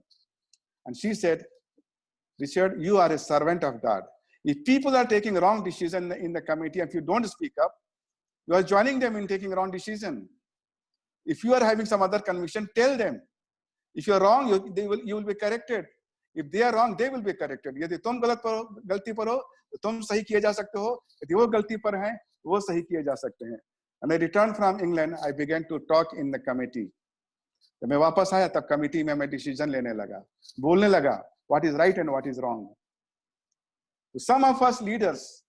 And she said, Richard, you are a servant of God. If people are taking wrong decision in the committee, and if you don't speak up, you are joining them in taking wrong decision. If you are having some other conviction, tell them. If you are wrong, you will be corrected. If they are wrong, they will be corrected. यदि तुम गलती पर हो, तो तुम सही किए जा सकते हो. यदि वो गलती पर हैं, वो सही किए जा सकते हैं. And I returned from England, I began to talk in the committee. जब मैं वापस आया, तब कमिटी में मैं डिसीजन लेने लगा, बोलने लगा, what is right and what is wrong. So some of us leaders,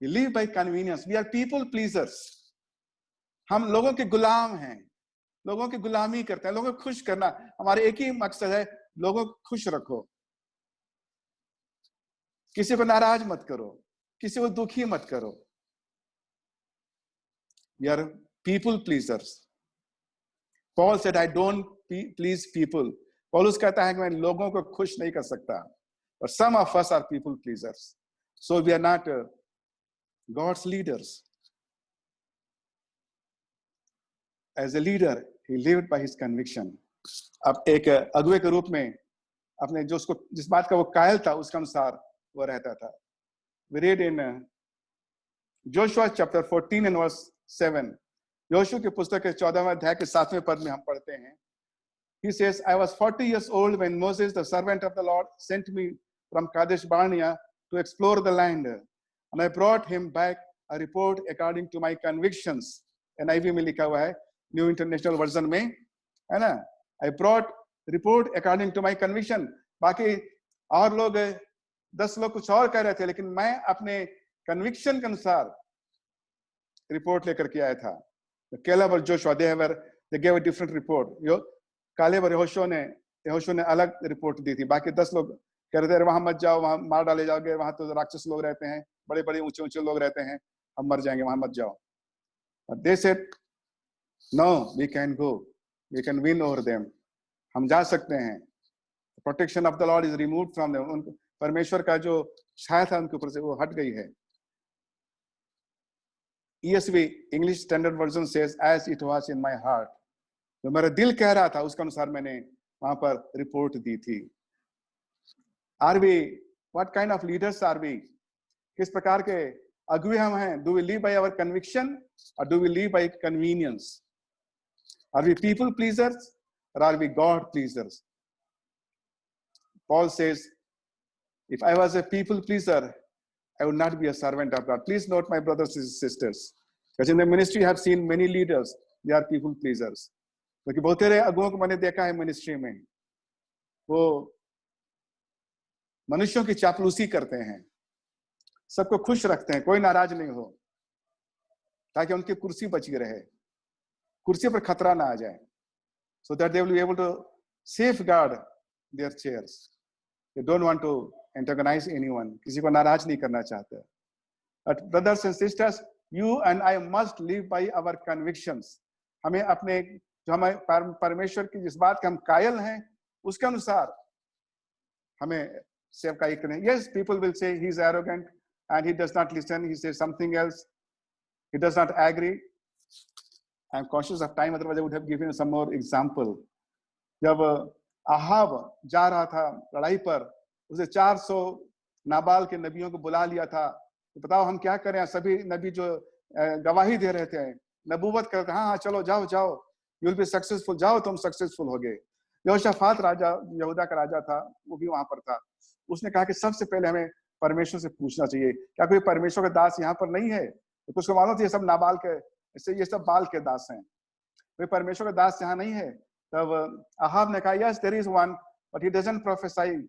we live by convenience. We are people pleasers. हम लोगों के गुलाम हैं, लोगों की गुलामी करते हैं, लोगों को खुश करना. हमारे एक ही मकसद है, लोगों को खुश रखो. किसी को नाराज मत करो, किसी को दुखी मत करो. We are people pleasers. Paul said, I don't please people. पौलुस कहता है कि मैं लोगों को खुश नहीं कर सकता. But some of us are people pleasers. So we are not God's leaders. As a leader, he lived by his conviction. अब एक अगुए के रूप में अपने जिस बात का वो कायल था, उसके अनुसार वो रहता था. we read in Joshua chapter 14 and verse 7. Yhoshu की पुस्तक के 14वें अध्याय के 7वें पद में हम पढ़ते हैं. He says, I was 40 years old when Moses, the servant of the Lord, sent me from Kadesh Barnea to explore the land. And I brought him back a report according to my convictions. NIV में लिखा हुआ है, New International Version में, है ना? I brought report according to my conviction. बाकी और लोग 10 लोग कुछ और कह रहे थे, लेकिन मैं अपने conviction के अनुसार रिपोर्ट लेकर के आया था. Caleb और Joshua, they gave a different report. Caleb और यहोशू ने अलग रिपोर्ट दी थी. बाकी 10 लोग कह रहे थे वहां मत जाओ, वहां मार डाले जाओगे, वहां तो राक्षस लोग रहते हैं, बड़े बड़े ऊंचे ऊंचे लोग रहते हैं, हम मर जाएंगे, वहां मत जाओ. They said, no, we can go, we can win over them. हम जा सकते हैं. Protection of the Lord is removed from them. परमेश्वर का जो छाया था उनके ऊपर से वो हट गई है. ESV English Standard Version says, as it was in my heart. जो मेरा दिल कह रहा था उसके अनुसार मैंने वहां पर रिपोर्ट दी थी. Are we, what kind of leaders are we? किस प्रकार के अगुवे हम हैं? Do we live by our conviction or do we live by convenience? Are we people pleasers or are we God pleasers? Paul says, if I was a people pleaser, I would not be a servant of God. Please note, my brothers and sisters, because in the ministry I have seen many leaders, they are people pleasers. क्योंकि बहुत सारे अगुओं को मैंने देखा है ministry में, वो मनुष्यों की चापलूसी करते हैं, सबको खुश रखते हैं, कोई नाराज नहीं हो, ताकि उनकी कुर्सी बची रहे, कुर्सी पर खतरा ना आ जाए, so that they will be able to safeguard their chairs. They don't want to antagonize anyone. किसी को नाराज नहीं करना चाहते. But brothers and sisters, you and I must live by our convictions. हमें अपने जो हमें परमेश्वर की जिस बात के हम कायल हैं उसके अनुसार हमें सेवकाई करें. Yes, people will say he is arrogant and he does not listen. He says something else. He does not agree. I am conscious of time. Otherwise, I would have given you some more example. जब Ahab जा रहा था लड़ाई पर, उसे 400 नाबाल के नबियों को बुला लिया था. तो बताओ हम क्या करें? सभी नबी जो गवाही दे रहे थे, नबूवत करते, हाँ हाँ चलो जाओ जाओ, you will be successful, जाओ तुम सक्सेसफुल हो गए. यहोशाफात राजा, यहूदा का राजा था, वो भी वहां पर था. उसने कहा कि सबसे पहले हमें परमेश्वर से पूछना चाहिए, क्या कोई परमेश्वर का दास यहाँ पर नहीं है? तो कुछ को मालूम था ये सब नाबाल के, ये सब बाल के दास हैं, कोई परमेश्वर का दास यहाँ नहीं है. तब अहाब ने कहा, yes, there is one, but he doesn't prophesy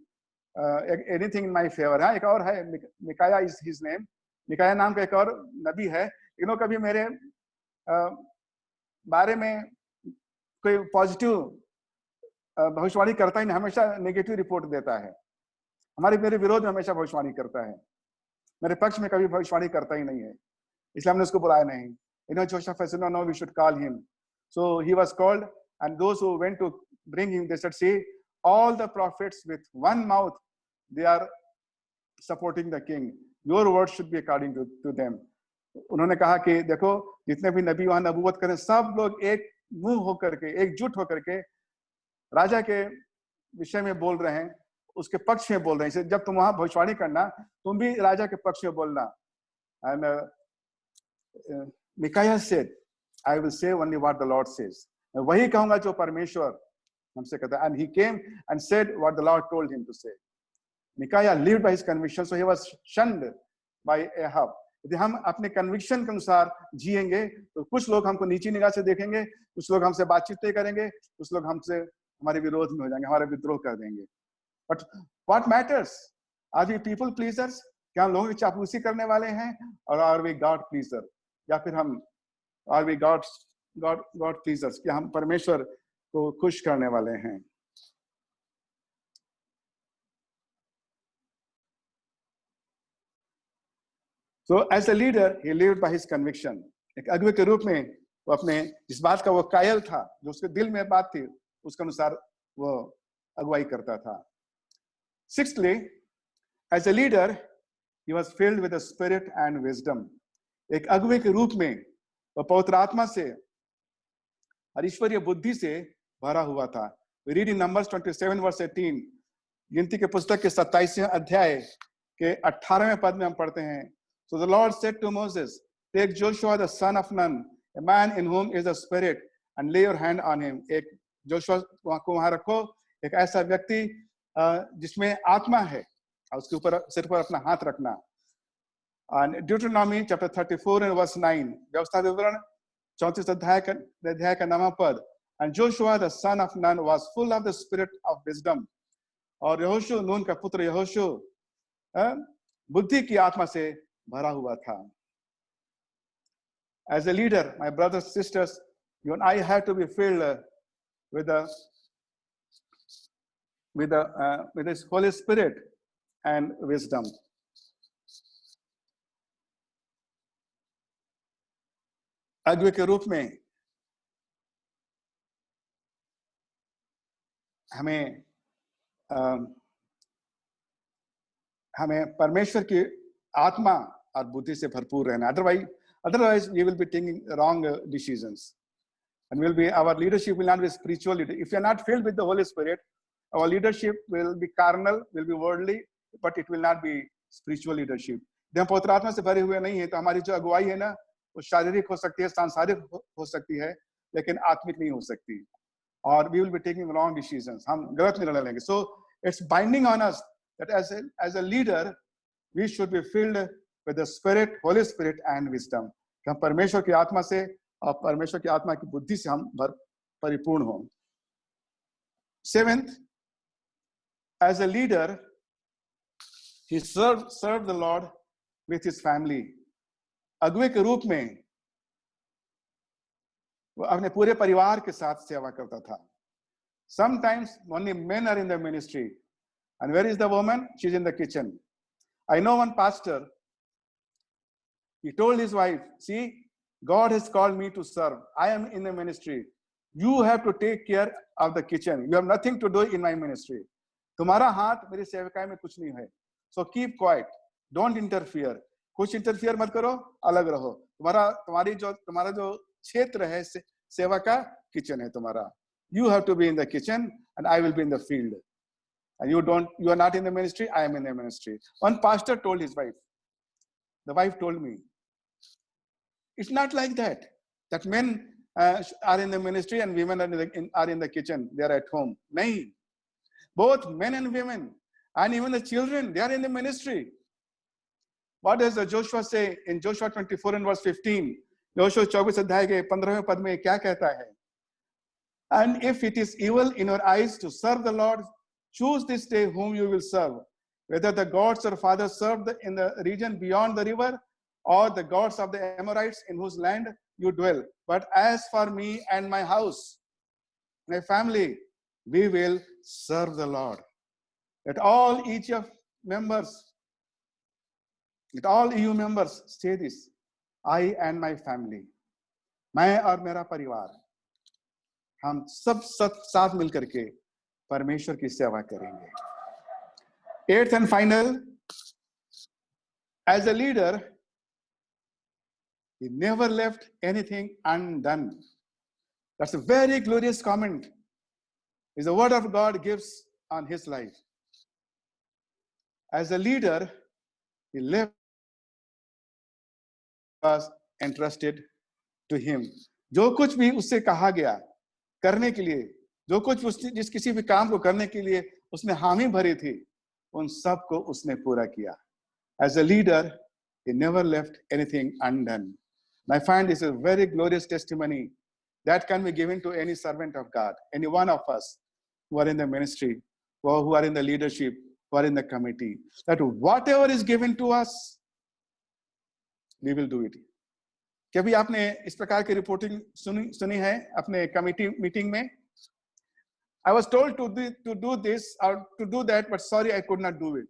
anything in my favor. हाँ, एक और है, मिकाया is his name. मिकाया नाम का एक और नबी है, लेकिन कभी मेरे बारे में कोई पॉजिटिव भविष्यवाणी करता ही नहीं, हमेशा नेगेटिव रिपोर्ट देता है. मेरे विरोध में हमेशा भविष्यवाणी करता है, मेरे पक्ष में कभी भविष्यवाणी करता ही नहीं है, इसलिए हमने उसको बुलाया नहीं. Joshua said, no, we should call him. So he was called, and those who went to bring him, they said, see, all the prophets with one mouth, they are supporting the king. Your word should be according to them. उन्होंने कहा कि देखो जितने भी नबी वहां नबूवत करें, सब लोग एक मुंह होकर के, एकजुट होकर के राजा के विषय में बोल रहे हैं, उसके पक्ष में बोल रहे हैं. जब तुम वहां भविष्यवाणी करना, तुम भी राजा के पक्ष में बोलना. And Micaiah said, I will say only what the Lord says. मैं वही कहूंगा जो परमेश्वर हमसे कहता है. And he came and said what the Lord told him to say. Micaiah lived by his conviction, so he was shunned by Ahab. यदि हम अपने कन्विक्शन के अनुसार जिएंगे तो कुछ लोग हमको नीची निगाह से देखेंगे, कुछ लोग हमसे बातचीत नहीं करेंगे, कुछ लोग हमसे हमारे विरोध में हो जाएंगे, हमारा विद्रोह कर देंगे. But what matters? Are we people pleasers? क्या हम लोगों की चापलूसी करने वाले हैं, और are we God pleaser? या फिर हम are we God pleasers? क्या हम परमेश्वर को खुश करने वाले हैं? So as a leader, he lived by his conviction. एक अगुवे के रूप में वो अपने जिस बात का वो कायल था, जो उसके दिल में बात थी, उसके अनुसार वो अगुवाई करता था. Sixthly, as a leader, he was filled with the spirit and wisdom. एक अगुवे के रूप में वो पवित्र आत्मा से और ईश्वरीय बुद्धि से भरा हुआ था. We read in Numbers 27 verse 18. गिनती के पुस्तक के 27वें अध्याय के 18वें पद में हम पढ़ते हैं, So the Lord said to Moses, Take Joshua the son of Nun, a man in whom is the Spirit, and lay your hand on him. एक जोशुआ को वहां रखो, एक ऐसा व्यक्ति जिसमें आत्मा है, उसके ऊपर सिर पर अपना हाथ रखना. And Deuteronomy chapter 34 and verse 9, व्यवस्था विवरण 34 अध्याय का 9वां पद. And Joshua the son of Nun was full of the spirit of wisdom. और यहोशू, नून का पुत्र यहोशू बुद्धि की आत्मा से भरा हुआ था. As a leader, my brothers and sisters, you and I have to be filled with His Holy Spirit and wisdom. अगुवे के रूप में हमें परमेश्वर की आत्मा और बुद्धि से भरपूर रहना. Otherwise we will be taking wrong decisions, and our leadership will not be spiritual. If you are not filled with the Holy Spirit, our leadership will be carnal, will be worldly, but it will not be spiritual leadership. जब हम पवित्र आत्मा से भरे हुए नहीं है तो हमारी जो अगुवाई है ना, वो शारीरिक हो सकती है, सांसारिक हो सकती है, लेकिन आत्मिक नहीं हो सकती. और we will be taking wrong decisions. हम गलत निर्णय लेंगे. So it's binding on us that as a leader we should be filled with the Spirit, Holy Spirit and wisdom. कि हम परमेश्वर की आत्मा से और परमेश्वर की आत्मा की बुद्धि से हम परिपूर्ण हों. 7th, as a leader, he served the Lord with his family. अगुवे के रूप में वो अपने पूरे परिवार के साथ सेवा करता था. Sometimes only men are in the ministry, and where is the woman? She's in the kitchen. I know one pastor. He told his wife, see, God has called me to serve. I am in the ministry. You have to take care of the kitchen. You have nothing to do in my ministry. तुम्हारा हाथ मेरी सेवकाई में कुछ नहीं है. So keep quiet. Don't interfere. कुछ interfere मत करो, अलग रहो. तुम्हारा जो क्षेत्र है सेवा का किचन है तुम्हारा. You have to be in the kitchen and I will be in the field. And you are not in the ministry, I am in the ministry. One pastor told his wife. The wife told me, it's not like that men are in the ministry and women are in the kitchen, they are at home. No. Both men and women and even the children, they are in the ministry. What does Joshua say in Joshua 24 and verse 15? Joshua 24 अध्याय के 15वें पद में क्या कहता है? And if it is evil in your eyes to serve the Lord, choose this day whom you will serve, whether the gods your fathers served in the region beyond the river, or the gods of the Amorites in whose land you dwell. But as for me and my house, my family, we will serve the Lord. Let all EU members say this, I and my family, मैं और मेरा परिवार, हम सब साथ मिलकर के परमेश्वर की सेवा करेंगे. 8th and final, as a leader, he never left anything undone. That's a very glorious comment. Is the word of God gives on his life. As a leader, he left was entrusted to him. जो कुछ भी उससे कहा गया करने के लिए, जो कुछ जिस किसी भी काम को करने के लिए उसने हामी भरी थी, उन सब को उसने पूरा किया. As a leader, he never left anything undone. And I find this a very glorious testimony that can be given to any servant of God, any one of us who are in the ministry, or who are in the leadership, who are in the committee, that whatever is given to us, we will do it. कभी आपने इस प्रकार की reporting सुनी है अपने committee meeting में? I was told to do this or to do that, but sorry, I could not do it.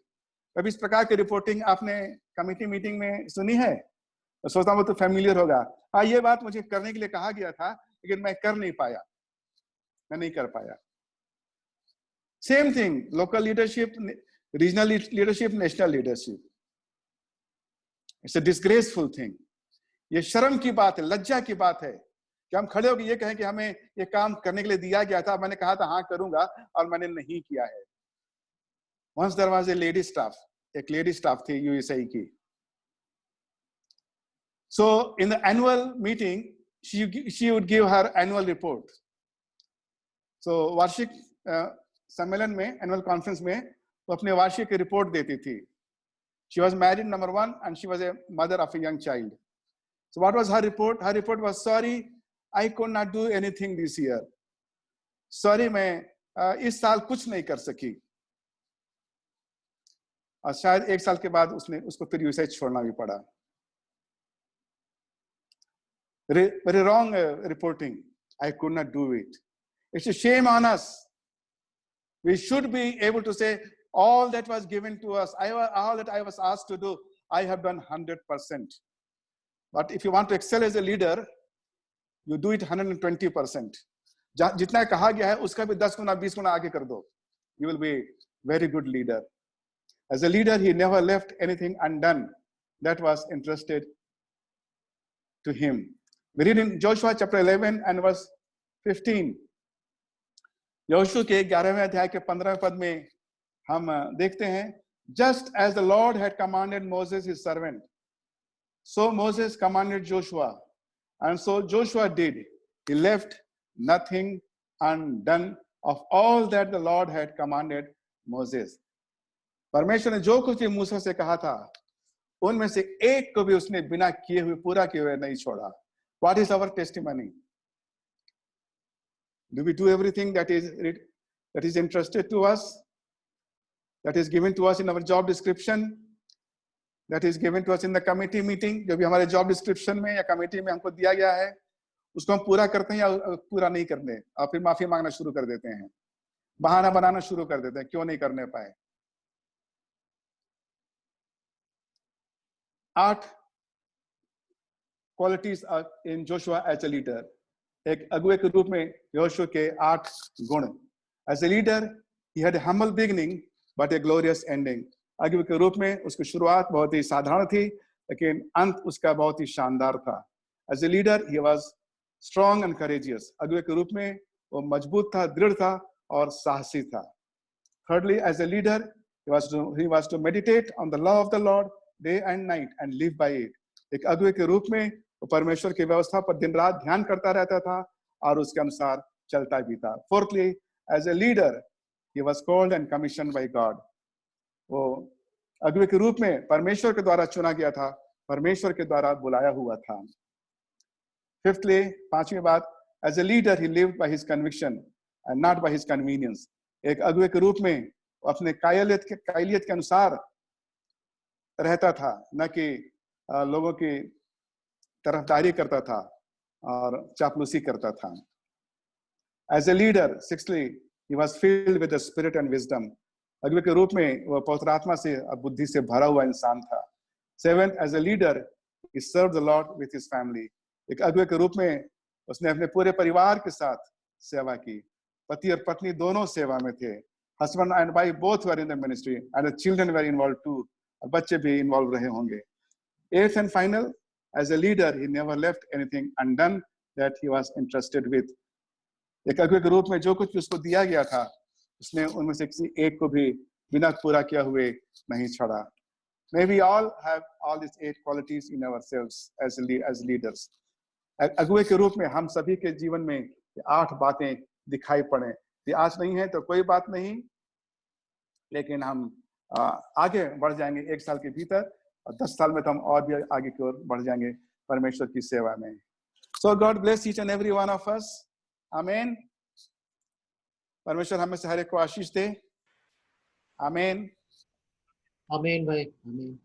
कभी इस प्रकार की रिपोर्टिंग आपने कमिटी मीटिंग में सुनी है? तो सोचता हूँ तो फैमिलियर होगा. हाँ, ये बात मुझे करने के लिए कहा गया था, लेकिन मैं कर नहीं पाया, मैं नहीं कर पाया. Same thing, local leadership, regional leadership, national leadership. It's a disgraceful thing. ये शर्म की बात है, लज्जा की बात है कि हम खड़े होकर ये कहें कि हमें ये काम करने के लिए दिया गया था, मैंने कहा था हाँ करूंगा और मैंने नहीं किया है. Once there was a lady staff. एक लेडी स्टाफ थी यूएसआई की. So in the annual meeting, she would give her annual report. So वार्षिक सम्मेलन में, annual conference में, वो अपने वार्षिक रिपोर्ट देती थी. She was married, number one, and she was a mother of a young child. So what was her report? Her report was, sorry, I could not do anything this year. Sorry, मैं इस साल कुछ नहीं कर सकी. और शायद एक साल के बाद उसको फिर यूएसए छोड़ना भी पड़ा. Very wrong reporting. I could not do it. It's a shame on us. We should be able to say, all that was given to us, all that I was asked to do, I have done 100%. But if you want to excel as a leader, you do it 120%. जितना कहा गया है उसका भी 10 गुना 20 गुना आगे कर दो. You will be very good leader. As a leader, he never left anything undone that was entrusted to him. We read in Joshua chapter 11 and verse 15. यहोशू के 11वें अध्याय के 15वें पद में हम देखते हैं, just as the Lord had commanded Moses his servant, so Moses commanded Joshua, and so Joshua did. He left nothing undone of all that the Lord had commanded Moses. परमेश्वर ने जो कुछ भी मूसा से कहा था, उनमें से एक को भी उसने बिना किए हुए, पूरा किए हुए नहीं छोड़ा. What is our testimony? Do we do everything that is entrusted to us, that is given to us in our job description, that is given to us in the committee meeting? जो भी हमारे job description में या committee में हमको दिया गया है, उसको हम पूरा करते हैं या पूरा नहीं करते, और फिर माफी मांगना शुरू कर देते हैं, बहाना बनाना शुरू कर देते हैं क्यों नहीं करने पाए. 8 qualities in Joshua as a leader. एक अगुवे के रूप में यहोशू के 8 गुण. As a leader, he had a humble beginning but a glorious ending. अगुवे के रूप में उसकी शुरुआत बहुत ही साधारण थी, लेकिन अंत उसका बहुत ही शानदार था. As a leader, he was strong and courageous. अगुवे के रूप में वो मजबूत था, दृढ़ था और साहसी था. Thirdly, as a leader, he was to meditate on the law of the Lord day and night and live by it. एक अगुवे के रूप में वो परमेश्वर की व्यवस्था पर दिन रात ध्यान करता रहता था और उसके अनुसार चलता भी था. Fourthly, as a leader, he was called and commissioned by God. वो अगुवे के रूप में परमेश्वर के द्वारा चुना गया था, परमेश्वर के द्वारा बुलाया हुआ था. Fifthly, पांचवी बात, as a leader, he lived by his conviction and not by his convenience. एक अगुवे के रूप में अपने कायलियत के अनुसार रहता था, न कि लोगों की तरफदारी करता था और चापलूसी करता था. As a leader, sixthly, he was filled with the spirit and wisdom. अगुवे के रूप में वह पवित्र आत्मा से और बुद्धि से भरा हुआ इंसान था. Seventh, as a leader, he served the Lord with his family. एक अगुवे के रूप में उसने अपने पूरे परिवार के साथ सेवा की. पति और पत्नी दोनों सेवा में थे. Husband and wife both were in the ministry, and the children were involved too. और बच्चे भी involved रहे होंगे. Eighth and final, as a leader, he never left anything undone that he was entrusted with. एक अगुवे के रूप में जो कुछ भी उसको दिया गया था, उसने उनमें से किसी एक को भी बिना पूरा किया हुए नहीं छोड़ा. May we all have all these 8 qualities in ourselves as leaders. अगुवे के रूप में हम सभी के जीवन में ये 8 बातें दिखाई पड़े. ये आज नहीं है तो कोई बात नहीं, लेकिन हम आगे बढ़ जाएंगे 1 साल के भीतर, और 10 साल में तो हम और भी आगे की ओर बढ़ जाएंगे परमेश्वर की सेवा में. So God bless each and every one of us. Amen. परमेश्वर हमें से हर एक को आशीष दे. Amen. Amen, bhai. Amen.